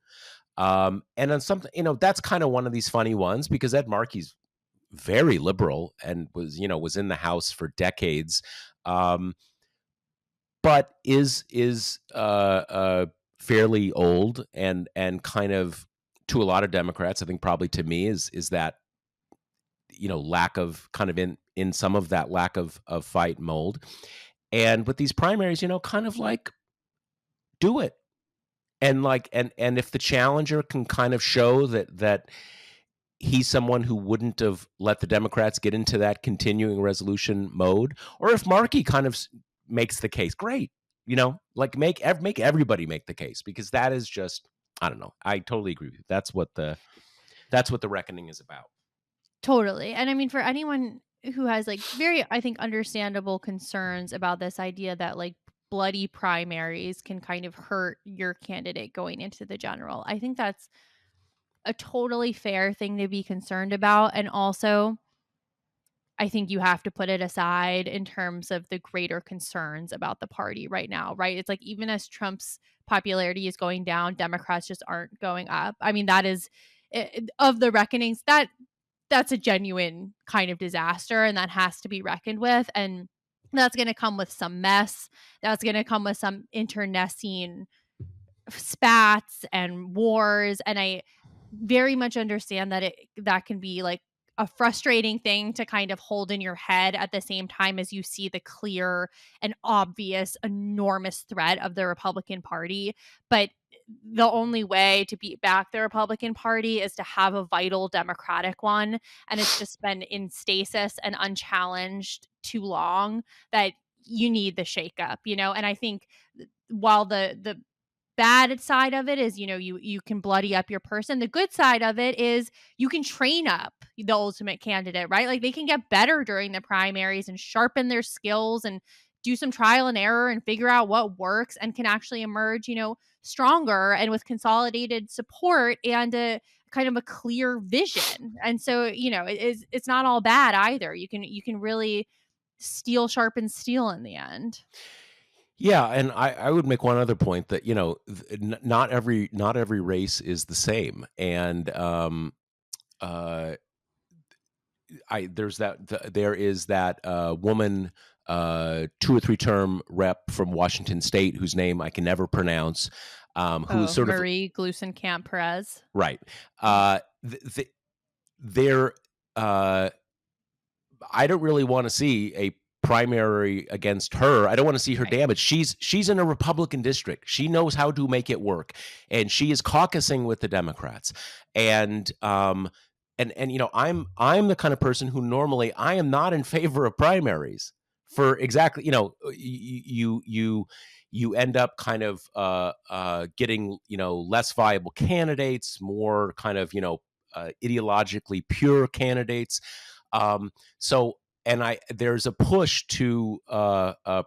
And on something, that's kind of one of these funny ones, because Ed Markey's very liberal and was in the House for decades, but is fairly old and kind of, to a lot of Democrats, I think probably to me, is that lack of kind of in some of that lack of fight mold. And with these primaries, kind of like, do it. And like, and if the challenger can kind of show that he's someone who wouldn't have let the Democrats get into that continuing resolution mode, or if Markey kind of makes the case, great. Like, make everybody make the case, because that is just, I don't know. I totally agree with you. That's what the reckoning is about. Totally. And I mean, for anyone who has like very, I think, understandable concerns about this idea that like bloody primaries can kind of hurt your candidate going into the general, I think that's a totally fair thing to be concerned about. And also, I think you have to put it aside in terms of the greater concerns about the party right now, right? It's like, even as Trump's popularity is going down, Democrats just aren't going up. I mean, that is of the reckonings, that's a genuine kind of disaster, and that has to be reckoned with. And that's going to come with some mess. That's going to come with some internecine spats and wars. And I very much understand that that can be like a frustrating thing to kind of hold in your head at the same time as you see the clear and obvious enormous threat of the Republican Party. But the only way to beat back the Republican Party is to have a vital Democratic one. And it's just been in stasis and unchallenged too long that you need the shakeup, And I think while the bad side of it is, you can bloody up your person. The good side of it is you can train up the ultimate candidate, right? Like, they can get better during the primaries and sharpen their skills and do some trial and error and figure out what works, and can actually emerge, stronger and with consolidated support and a kind of a clear vision. And so, it's not all bad either. You can really steel sharpens steel in the end. Yeah, and I would make one other point that, not every race is the same, and, uh I there's that there is that woman, 2 or 3 term rep from Washington State whose name I can never pronounce, who is Oh, sort of Marie Gluesenkamp Perez. right. Yeah. They're uh, I don't really want to see a primary against her. I don't want to see her Right. damaged. She's in a Republican district. She knows how to make it work, and she is caucusing with the Democrats. And I'm the kind of person who normally I am not in favor of primaries for exactly you end up kind of getting less viable candidates, more kind of ideologically pure candidates. So and I there's a push to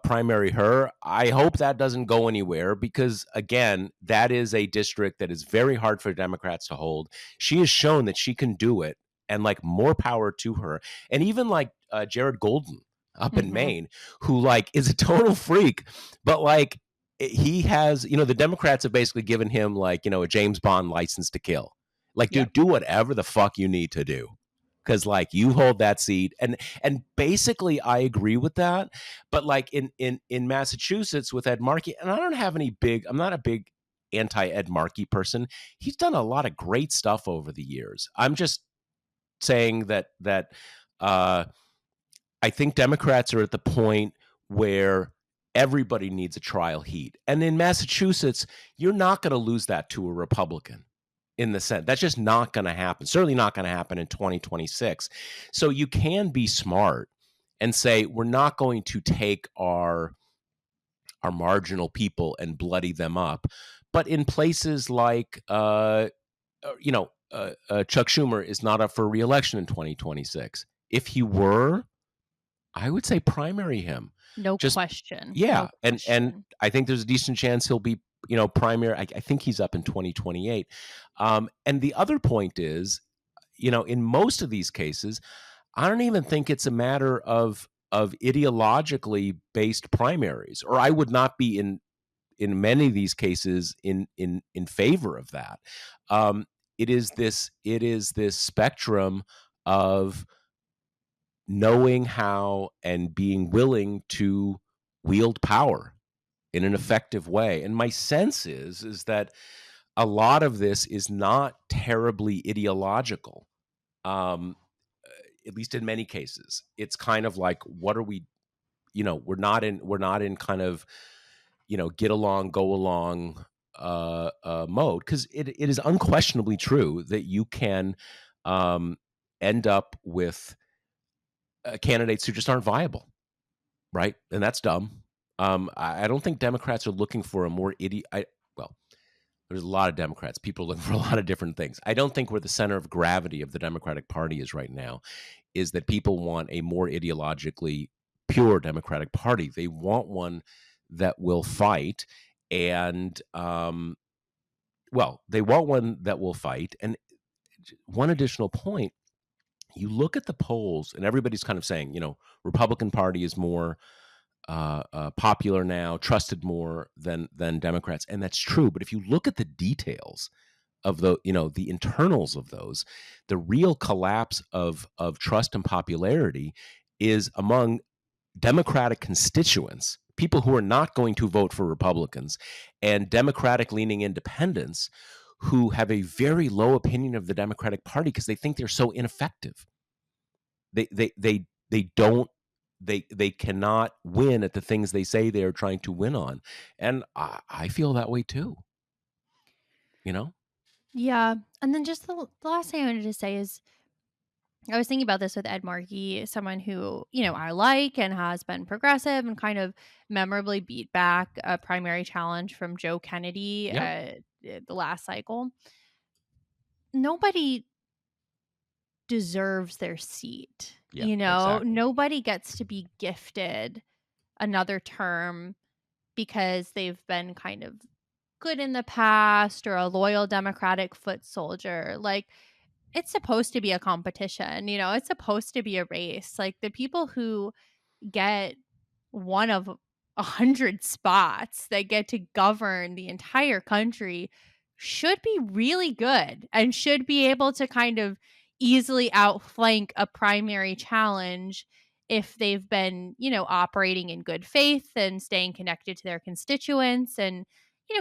primary her. I hope that doesn't go anywhere because again, that is a district that is very hard for Democrats to hold. She has shown that she can do it, and like more power to her. And even like Jared Golden up in Mhm. Maine, who like is a total freak, but like he has, the Democrats have basically given him like a James Bond license to kill. Like, Yep. dude, do whatever the fuck you need to do because like you hold that seat, and basically I agree with that. But like in Massachusetts with Ed Markey, and I'm not a big anti Ed Markey person. He's done a lot of great stuff over the years. I'm just saying that uh I think Democrats are at the point where everybody needs a trial heat, and in Massachusetts you're not going to lose that to a Republican in the Senate. That's just not going to happen. Certainly not going to happen in 2026. So you can be smart and say we're not going to take our marginal people and bloody them up. But in places like Chuck Schumer is not up for reelection in 2026. If he were, I would say primary him. No Just question. yeah, No and question. I think there's a decent chance he'll be primary. I think he's up in 2028. And the other point is, in most of these cases, I don't even think it's a matter of ideologically based primaries, or I would not be in many of these cases in favor of that. Um, it is this spectrum of knowing how and being willing to wield power in an effective way. And my sense is that a lot of this is not terribly ideological. Um, at least in many cases, it's kind of like, what are we? We're not in kind of get along, go along mode, because it is unquestionably true that you can um, end up with candidates who just aren't viable. Right, and that's dumb. I don't think Democrats are looking for a more well, there's a lot of Democrats. People looking for a lot of different things. I don't think where the center of gravity of the Democratic Party is right now is that people want a more ideologically pure Democratic Party. They want one that will fight and, they want one that will fight. And one additional point, you look at the polls and everybody's kind of saying, Republican Party is more popular now, trusted more than Democrats, and that's true. But if you look at the details of the internals of those, the real collapse of trust and popularity is among Democratic constituents, people who are not going to vote for Republicans, and Democratic leaning independents who have a very low opinion of the Democratic Party because they think they're so ineffective. They don't they cannot win at the things they say they are trying to win on. And I feel that way too, you know? Yeah. And then just the last thing I wanted to say is I was thinking about this with Ed Markey, someone who, I like and has been progressive and kind of memorably beat back a primary challenge from Joe Kennedy Yeah. the last cycle. Nobody deserves their seat. Yeah, exactly. Nobody gets to be gifted another term because they've been kind of good in the past or a loyal Democratic foot soldier. Like, it's supposed to be a competition, it's supposed to be a race. Like, the people who get one of 100 spots that get to govern the entire country should be really good and should be able to kind of easily outflank a primary challenge if they've been, operating in good faith and staying connected to their constituents and,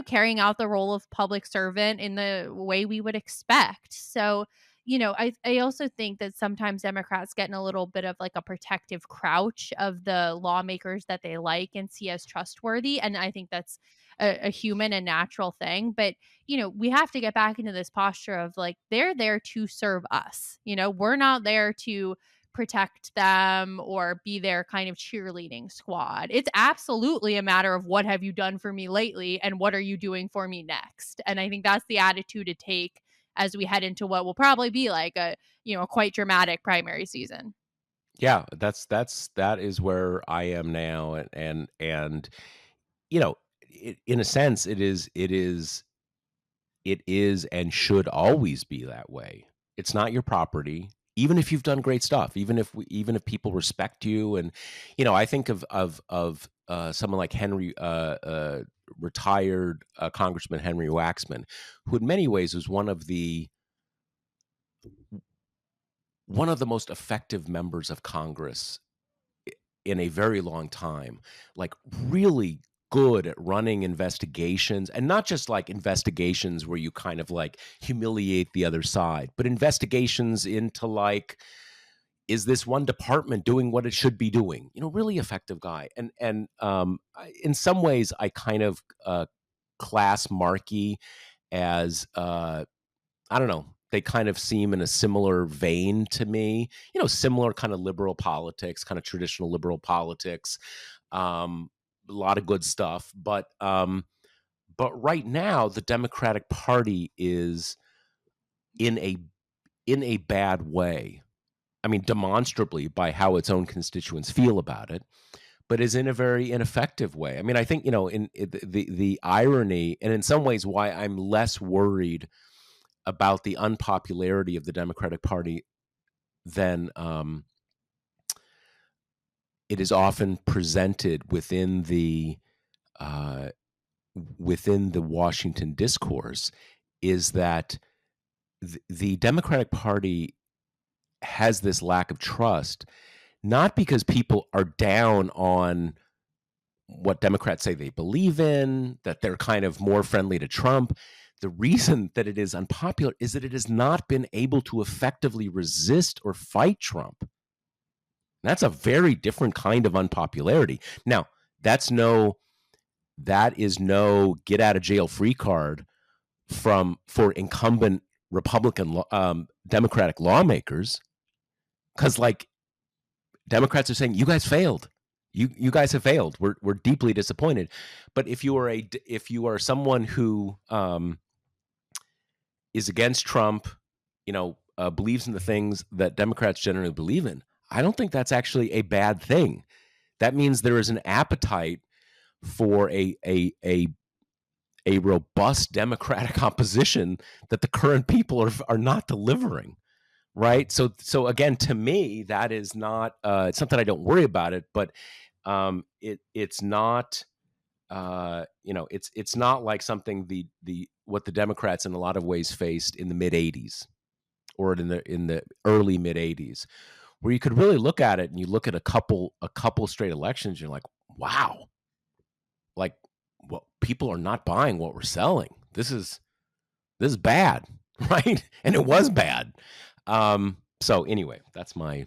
carrying out the role of public servant in the way we would expect. So, I also think that sometimes Democrats get in a little bit of like a protective crouch of the lawmakers that they like and see as trustworthy. And I think that's a human and natural thing. But, we have to get back into this posture of like, they're there to serve us. We're not there to protect them or be their kind of cheerleading squad. It's absolutely a matter of what have you done for me lately and what are you doing for me next? And I think that's the attitude to take as we head into what will probably be like a quite dramatic primary season. Yeah, that is where I am now, and you know, in a sense, it is and should always be that way. It's not your property, even if you've done great stuff, even if people respect you, and I think of someone like retired Congressman Henry Waxman, who in many ways was one of the most effective members of Congress in a very long time, like really good at running investigations, and not just like investigations where you kind of like humiliate the other side, but investigations into like, is this one department doing what it should be doing? Really effective guy. And in some ways I kind of class Markey as I don't know. They kind of seem in a similar vein to me, similar kind of liberal politics, kind of traditional liberal politics. A lot of good stuff, but right now the Democratic Party is in a bad way. I mean, demonstrably by how its own constituents feel about it, but is in a very ineffective way. I mean, I think in the irony, and in some ways why I'm less worried about the unpopularity of the Democratic Party than it is often presented uh, within the Washington discourse, is that the Democratic Party has this lack of trust, not because people are down on what Democrats say they believe in, that they're kind of more friendly to Trump. The reason that it is unpopular is that it has not been able to effectively resist or fight Trump. That's a very different kind of unpopularity. Now, that is no get out of jail free card for incumbent Republican Democratic lawmakers, because like Democrats are saying, you guys failed. You guys have failed. We're deeply disappointed. But if you are someone who is against Trump, believes in the things that Democrats generally believe in, I don't think that's actually a bad thing. That means there is an appetite for a robust Democratic opposition that the current people are not delivering. Right. So again, to me, that is not it's not that I don't worry about it, but it's not it's not like something the what the Democrats in a lot of ways faced in the mid 80s or in the early mid 80s, where you could really look at it and you look at a couple straight elections, you're like, wow, like, well, people are not buying what we're selling. This is bad, right? And it was bad. So anyway, that's my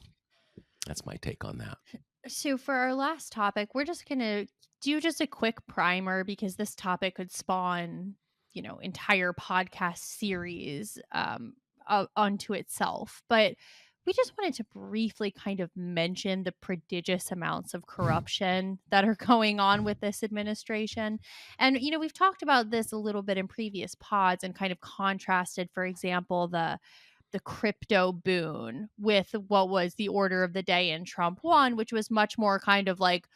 take on that. So for our last topic, we're just going to do just a quick primer because this topic could spawn, entire podcast series onto itself. But we just wanted to briefly kind of mention the prodigious amounts of corruption that are going on with this administration. And, we've talked about this a little bit in previous pods and kind of contrasted, for example, the crypto boon with what was the order of the day in Trump 1, which was much more kind of like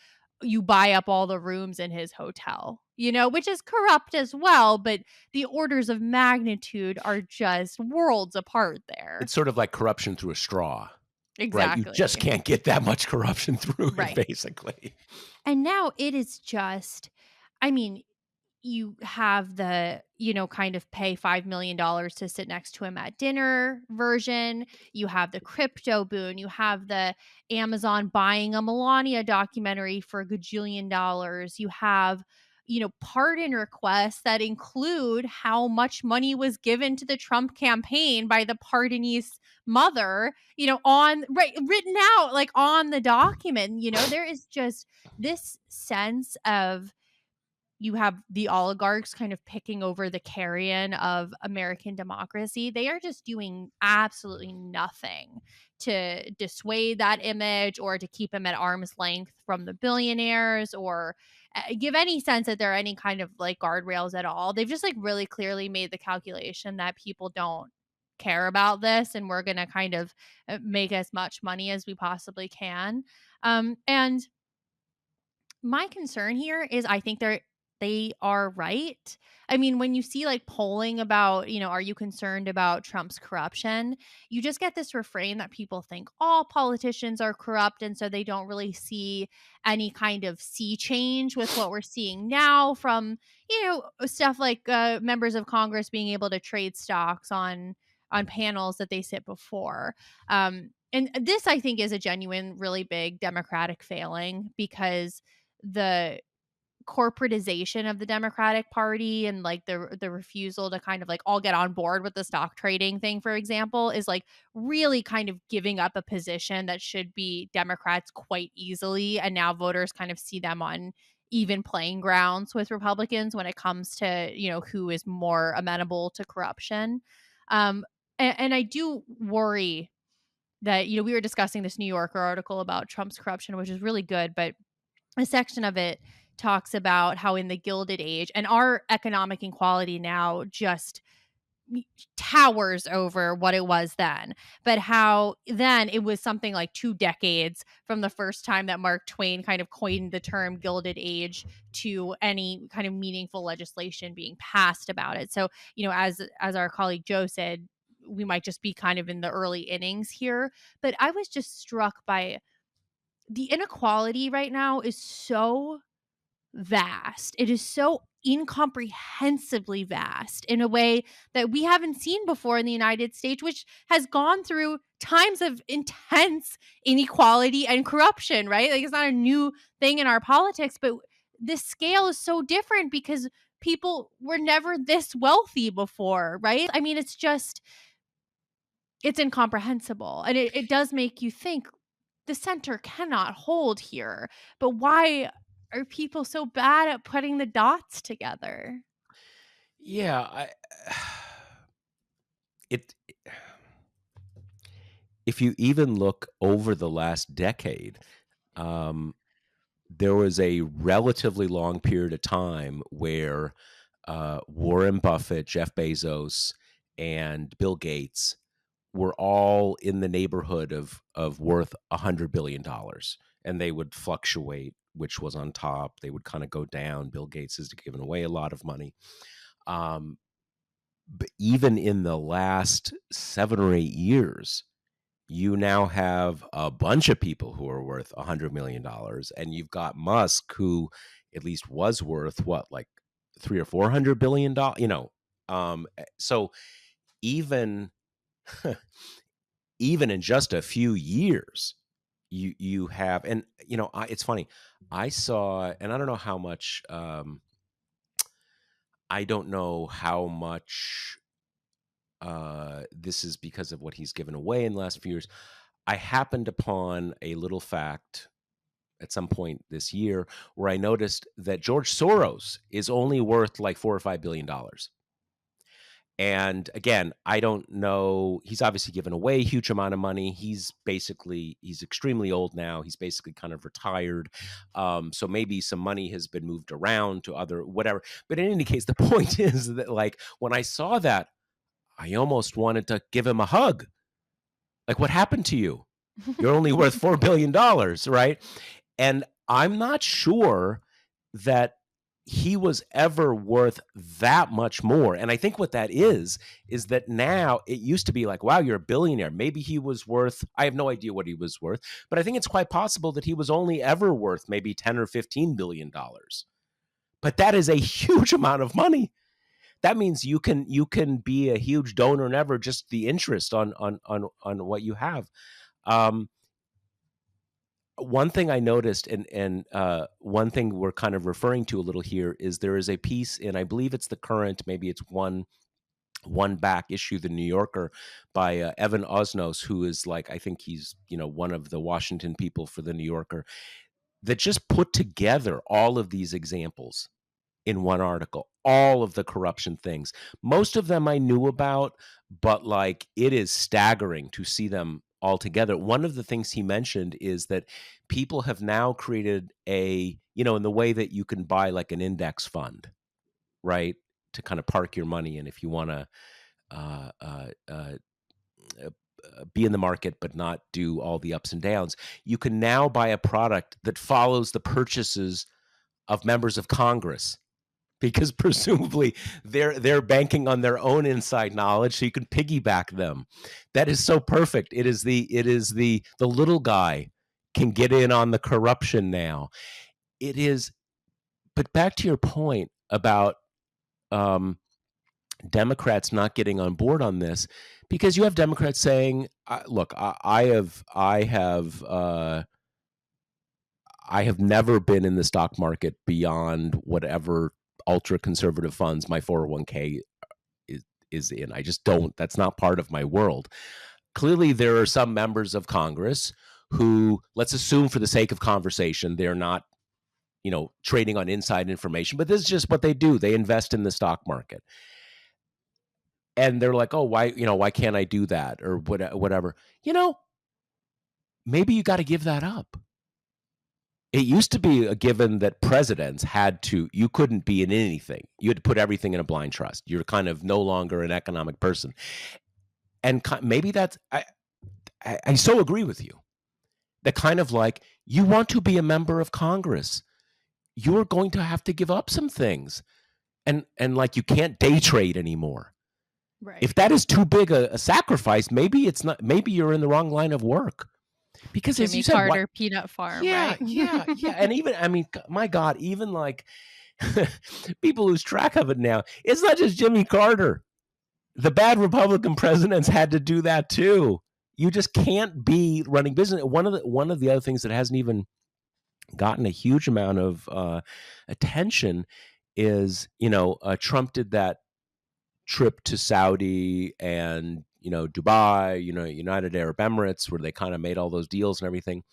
you buy up all the rooms in his hotel, which is corrupt as well, but the orders of magnitude are just worlds apart there. It's sort of like corruption through a straw, right? You just Exactly. can't get that much corruption through it, Right. basically. And now it is just, I mean, you have the, kind of pay $5 million to sit next to him at dinner version. You have the crypto boon. You have the Amazon buying a Melania documentary for a gajillion dollars. You have, pardon requests that include how much money was given to the Trump campaign by the pardonee's mother, on right written out like on the document. There is just this sense of you have the oligarchs kind of picking over the carrion of American democracy. They are just doing absolutely nothing to dissuade that image or to keep him at arm's length from the billionaires or give any sense that there are any kind of like guardrails at all. They've just like really clearly made the calculation that people don't care about this and we're going to kind of make as much money as we possibly can. And my concern here is I think they are right. I mean, when you see like polling about, are you concerned about Trump's corruption? You just get this refrain that people think all politicians are corrupt. And so they don't really see any kind of sea change with what we're seeing now from, stuff like members of Congress being able to trade stocks on panels that they sit before. And this, I think, is a genuine, really big Democratic failing because the corporatization of the Democratic Party and like the refusal to kind of like all get on board with the stock trading thing, for example, is like really kind of giving up a position that should be Democrats quite easily. And now voters kind of see them on even playing grounds with Republicans when it comes to, who is more amenable to corruption. And I do worry that, we were discussing this New Yorker article about Trump's corruption, which is really good, but a section of it talks about how in the Gilded Age and our economic inequality now just towers over what it was then, but how then it was something like 2 decades from the first time that Mark Twain kind of coined the term Gilded Age to any kind of meaningful legislation being passed about it. So, as our colleague Joe said, we might just be kind of in the early innings here, but I was just struck by the inequality right now is so vast. It is so incomprehensibly vast in a way that we haven't seen before in the United States, which has gone through times of intense inequality and corruption, right? Like it's not a new thing in our politics, but this scale is so different because people were never this wealthy before, right? I mean, it's incomprehensible. And it does make you think the center cannot hold here. But why are people so bad at putting the dots together? Yeah, it if you even look over the last decade, um, there was a relatively long period of time where Warren Buffett, Jeff Bezos, and Bill Gates were all in the neighborhood of worth $100 billion, and they would fluctuate. Which was on top? They would kind of go down. Bill Gates has given away a lot of money. Um, but even in the last 7 or 8 years, you now have a bunch of people who are worth $100 million, and you've got Musk, who at least was worth what, like 300 or 400 billion dollars. So even even in just a few years, you have, and it's funny. I saw, and I don't know how much. I don't know how much this is because of what he's given away in the last few years. I happened upon a little fact at some point this year where I noticed that George Soros is only worth like $4 or $5 billion. And again, I don't know. He's obviously given away a huge amount of money. He's extremely old now. He's basically kind of retired. So maybe some money has been moved around to other whatever. But in any case, the point is that like when I saw that, I almost wanted to give him a hug. Like, what happened to you? You're only worth $4 billion, right? And I'm not sure that he was ever worth that much more. And I think what that is that now it used to be like, wow, you're a billionaire. Maybe he was worth, I have no idea what he was worth, but I think it's quite possible that he was only ever worth maybe 10 or $15 billion. But that is a huge amount of money. That means you can be a huge donor and ever just the interest on what you have. Um, One thing I noticed, and one thing we're kind of referring to a little here is there is a piece in, I believe it's the current, maybe it's one back issue, the New Yorker, by Evan Osnos, who is like, I think he's one of the Washington people for the New Yorker, that just put together all of these examples in one article, all of the corruption things. Most of them I knew about, but like it is staggering to see them all together. One of the things he mentioned is that people have now created in the way that you can buy like an index fund, right? To kind of park your money in if you want to uh, uh, uh, be in the market but not do all the ups and downs. You can now buy a product that follows the purchases of members of Congress because presumably they're banking on their own inside knowledge so you can piggyback them. That is so perfect. It is the little guy can get in on the corruption now. It is. But back to your point about um Democrats not getting on board on this, because you have Democrats saying, look, I have never been in the stock market beyond whatever ultra conservative funds my 401k is in. I just don't. That's not part of my world. Clearly, there are some members of Congress who, let's assume for the sake of conversation, they're not, trading on inside information, but this is just what they do. They invest in the stock market. And they're like, oh, why can't I do that? Or whatever. Maybe you got to give that up. It used to be a given that presidents you couldn't be in anything. You had to put everything in a blind trust. You're kind of no longer an economic person. And maybe I so agree with you. That kind of like, you want to be a member of Congress, you're going to have to give up some things. And like, you can't day trade anymore. Right. If that is too big a sacrifice, maybe it's not, maybe you're in the wrong line of work. Because as you Jimmy said, what Carter Peanut Farm, yeah, right? yeah, yeah. And even, I mean, my God, even like people lose track of it now. It's not just Jimmy Carter. The bad Republican presidents had to do that too. You just can't be running business. One of the other things that hasn't even gotten a huge amount of attention is, Trump did that trip to Saudi and Dubai, United Arab Emirates, where they kind of made all those deals and everything.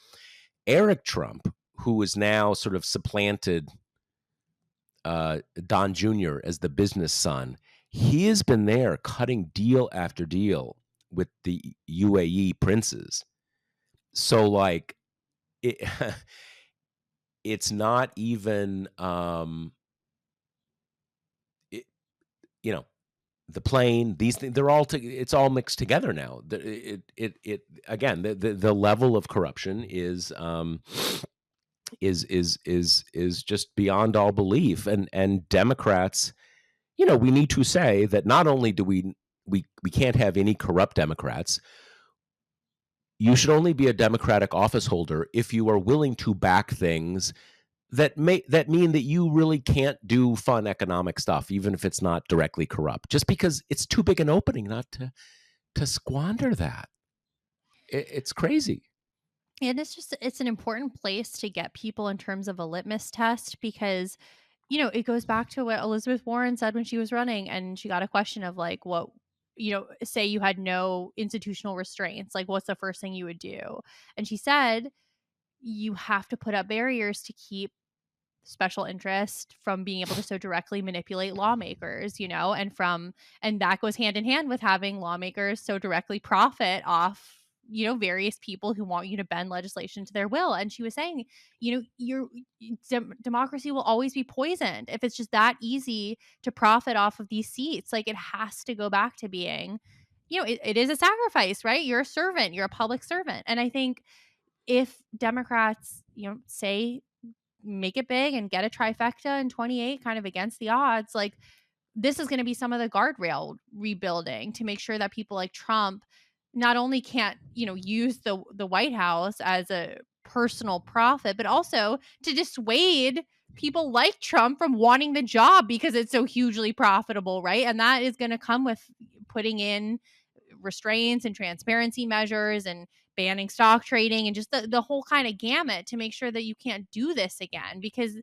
Eric Trump, who is now sort of supplanted Don Jr. as the business son, he has been there cutting deal after deal with the UAE princes. So like it, it's not even it, you know the plane, these things, they're all it's all mixed together now. It again, the level of corruption is just beyond all belief. And Democrats, we need to say that not only do we can't have any corrupt Democrats. You should only be a Democratic office holder if you are willing to back things that mean that you really can't do fun economic stuff, even if it's not directly corrupt. Just because it's too big an opening not to squander that. It's crazy. And it's an important place to get people in terms of a litmus test because, it goes back to what Elizabeth Warren said when she was running and she got a question of like, what, say you had no institutional restraints, like what's the first thing you would do? And she said, you have to put up barriers to keep special interest from being able to so directly manipulate lawmakers, and that goes hand in hand with having lawmakers so directly profit off various people who want you to bend legislation to their will. And she was saying, democracy will always be poisoned if it's just that easy to profit off of these seats. Like, it has to go back to being, it is a sacrifice, right? You're a servant, you're a public servant. And I think if Democrats, say, make it big and get a trifecta in 28, kind of against the odds, like, this is going to be some of the guardrail rebuilding to make sure that people like Trump not only can't, use the White House as a personal profit, but also to dissuade people like Trump from wanting the job because it's so hugely profitable, right? And that is going to come with putting in restraints and transparency measures and banning stock trading and just the whole kind of gamut to make sure that you can't do this again, because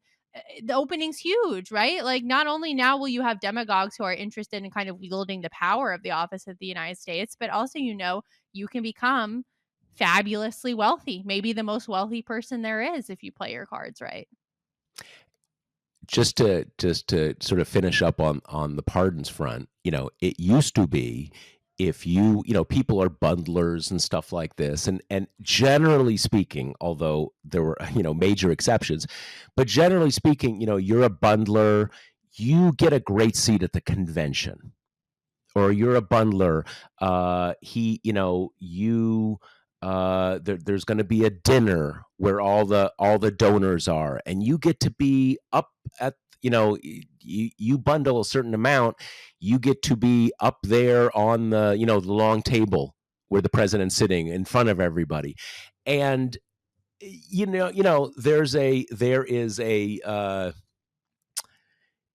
the opening's huge, right? Like, not only now will you have demagogues who are interested in kind of wielding the power of the office of the United States, but also, you can become fabulously wealthy, maybe the most wealthy person there is if you play your cards right. Just to sort of finish up on the pardons front, it used to be, if people are bundlers and stuff like this, and generally speaking, although there were major exceptions, but generally speaking, you're a bundler, you get a great seat at the convention. Or you're a bundler, there's going to be a dinner where all the donors are, and you get to be up at, you bundle a certain amount, you get to be up there on the long table where the president's sitting in front of everybody. And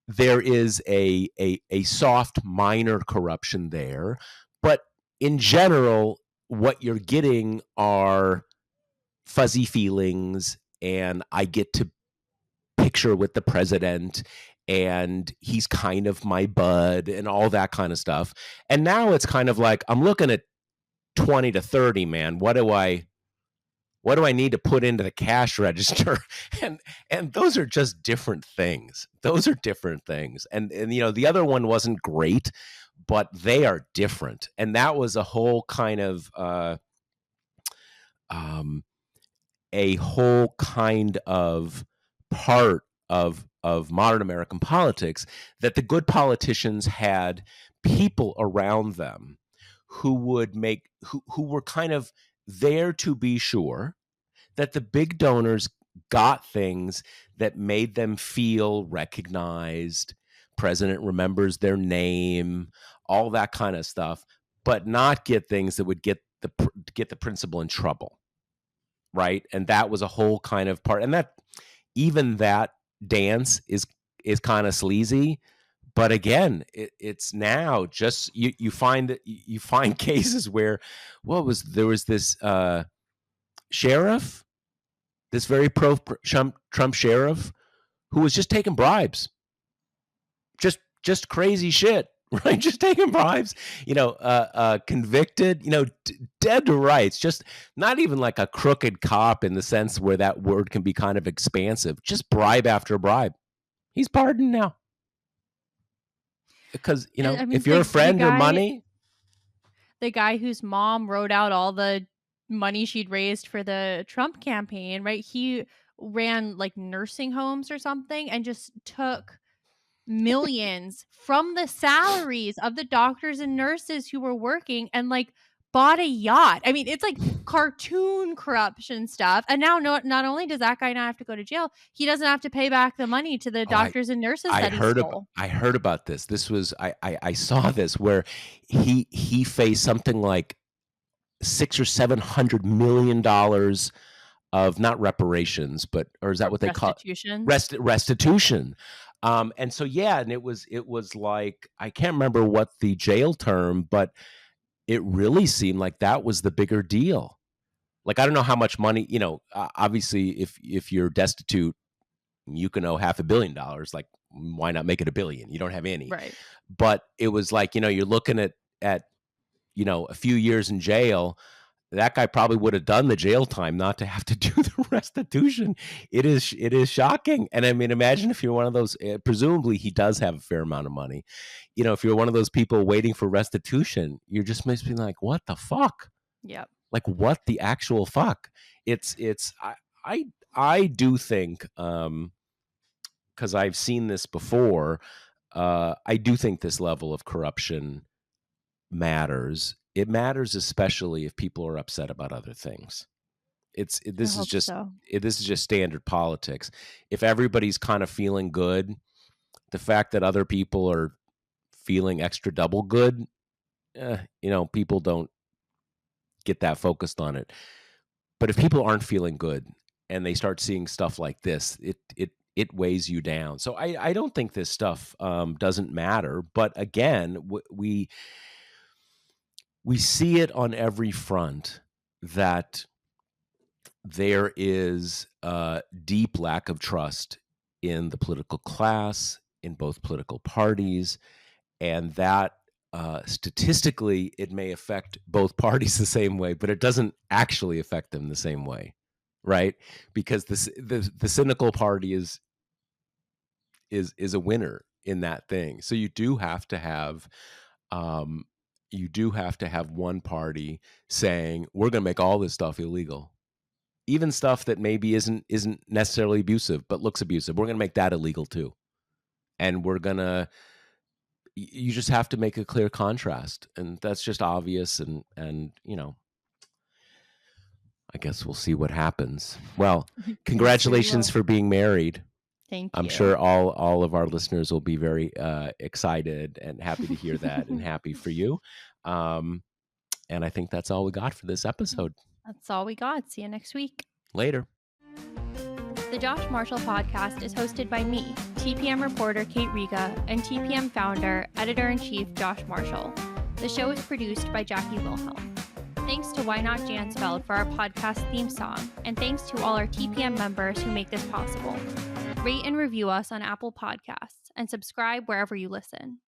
there is a soft minor corruption there, but in general, what you're getting are fuzzy feelings, and I get to picture with the president, and he's kind of my bud, and all that kind of stuff. And now it's kind of like, I'm looking at 20 to 30, man. What do I need to put into the cash register? And those are just different things. Those are different things. And the other one wasn't great, but they are different. And that was a whole kind of part of modern American politics, that the good politicians had people around them who were kind of there to be sure that the big donors got things that made them feel recognized. President remembers their name, all that kind of stuff, but not get things that would get the principal in trouble, right? And that was a whole kind of part, and that dance is kind of sleazy. But again, it's now just you find cases where there was this sheriff, this very pro Trump sheriff, who was just taking bribes, just crazy shit, right? Just taking bribes, convicted, dead to rights, just not even like a crooked cop in the sense where that word can be kind of expansive, just bribe after bribe. He's pardoned now. Because, And I mean, if you're a the friend or guy money, the guy whose mom wrote out all the money she'd raised for the Trump campaign, right? He ran like nursing homes or something and just took millions from the salaries of the doctors and nurses who were working and like bought a yacht. I mean, it's like cartoon corruption stuff. And now not only does that guy not have to go to jail, he doesn't have to pay back the money to the oh, I doctors and nurses I that he heard ab stole. I heard about this. This was I saw this where he faced something like 6 or $700 million of, not reparations, but, or is that what they call Restitution. restitution. And so, yeah, and it was like, I can't remember what the jail term, but it really seemed like that was the bigger deal. Like, I don't know how much money, obviously, if you're destitute, you can owe $500 million. Like, why not make it $1 billion? You don't have any. Right. But it was like, you're looking at a few years in jail. that guy probably would have done the jail time not to have to do the restitution. It is shocking. And I mean, imagine if you're one of those, presumably he does have a fair amount of money. If you're one of those people waiting for restitution, you're just must be like, what the fuck? Yep. Like, what the actual fuck? I do think, because I've seen this before, I do think this level of corruption matters. It matters especially if people are upset about other things. I hope so. This is just standard politics. If everybody's kind of feeling good, the fact that other people are feeling extra double good, people don't get that focused on it. But if people aren't feeling good and they start seeing stuff like this, it weighs you down. So I don't think this stuff doesn't matter. But again, we see it on every front that there is a deep lack of trust in the political class, in both political parties, and that statistically it may affect both parties the same way, but it doesn't actually affect them the same way, right? Because the cynical party is a winner in that thing. So you do have to have one party saying we're going to make all this stuff illegal, even stuff that maybe isn't necessarily abusive but looks abusive. We're going to make that illegal too, and you just have to make a clear contrast, and that's just obvious. And I guess we'll see what happens. Well, congratulations for being married. Thank you. I'm sure all of our listeners will be very excited and happy to hear that, and happy for you. And I think that's all we got for this episode. That's all we got. See you next week. Later. The Josh Marshall podcast is hosted by me, TPM reporter Kate Riga, and TPM founder, editor-in-chief Josh Marshall. The show is produced by Jackie Wilhelm. Thanks to Why Not Jansfeld for our podcast theme song, and thanks to all our TPM members who make this possible. Rate and review us on Apple Podcasts, and subscribe wherever you listen.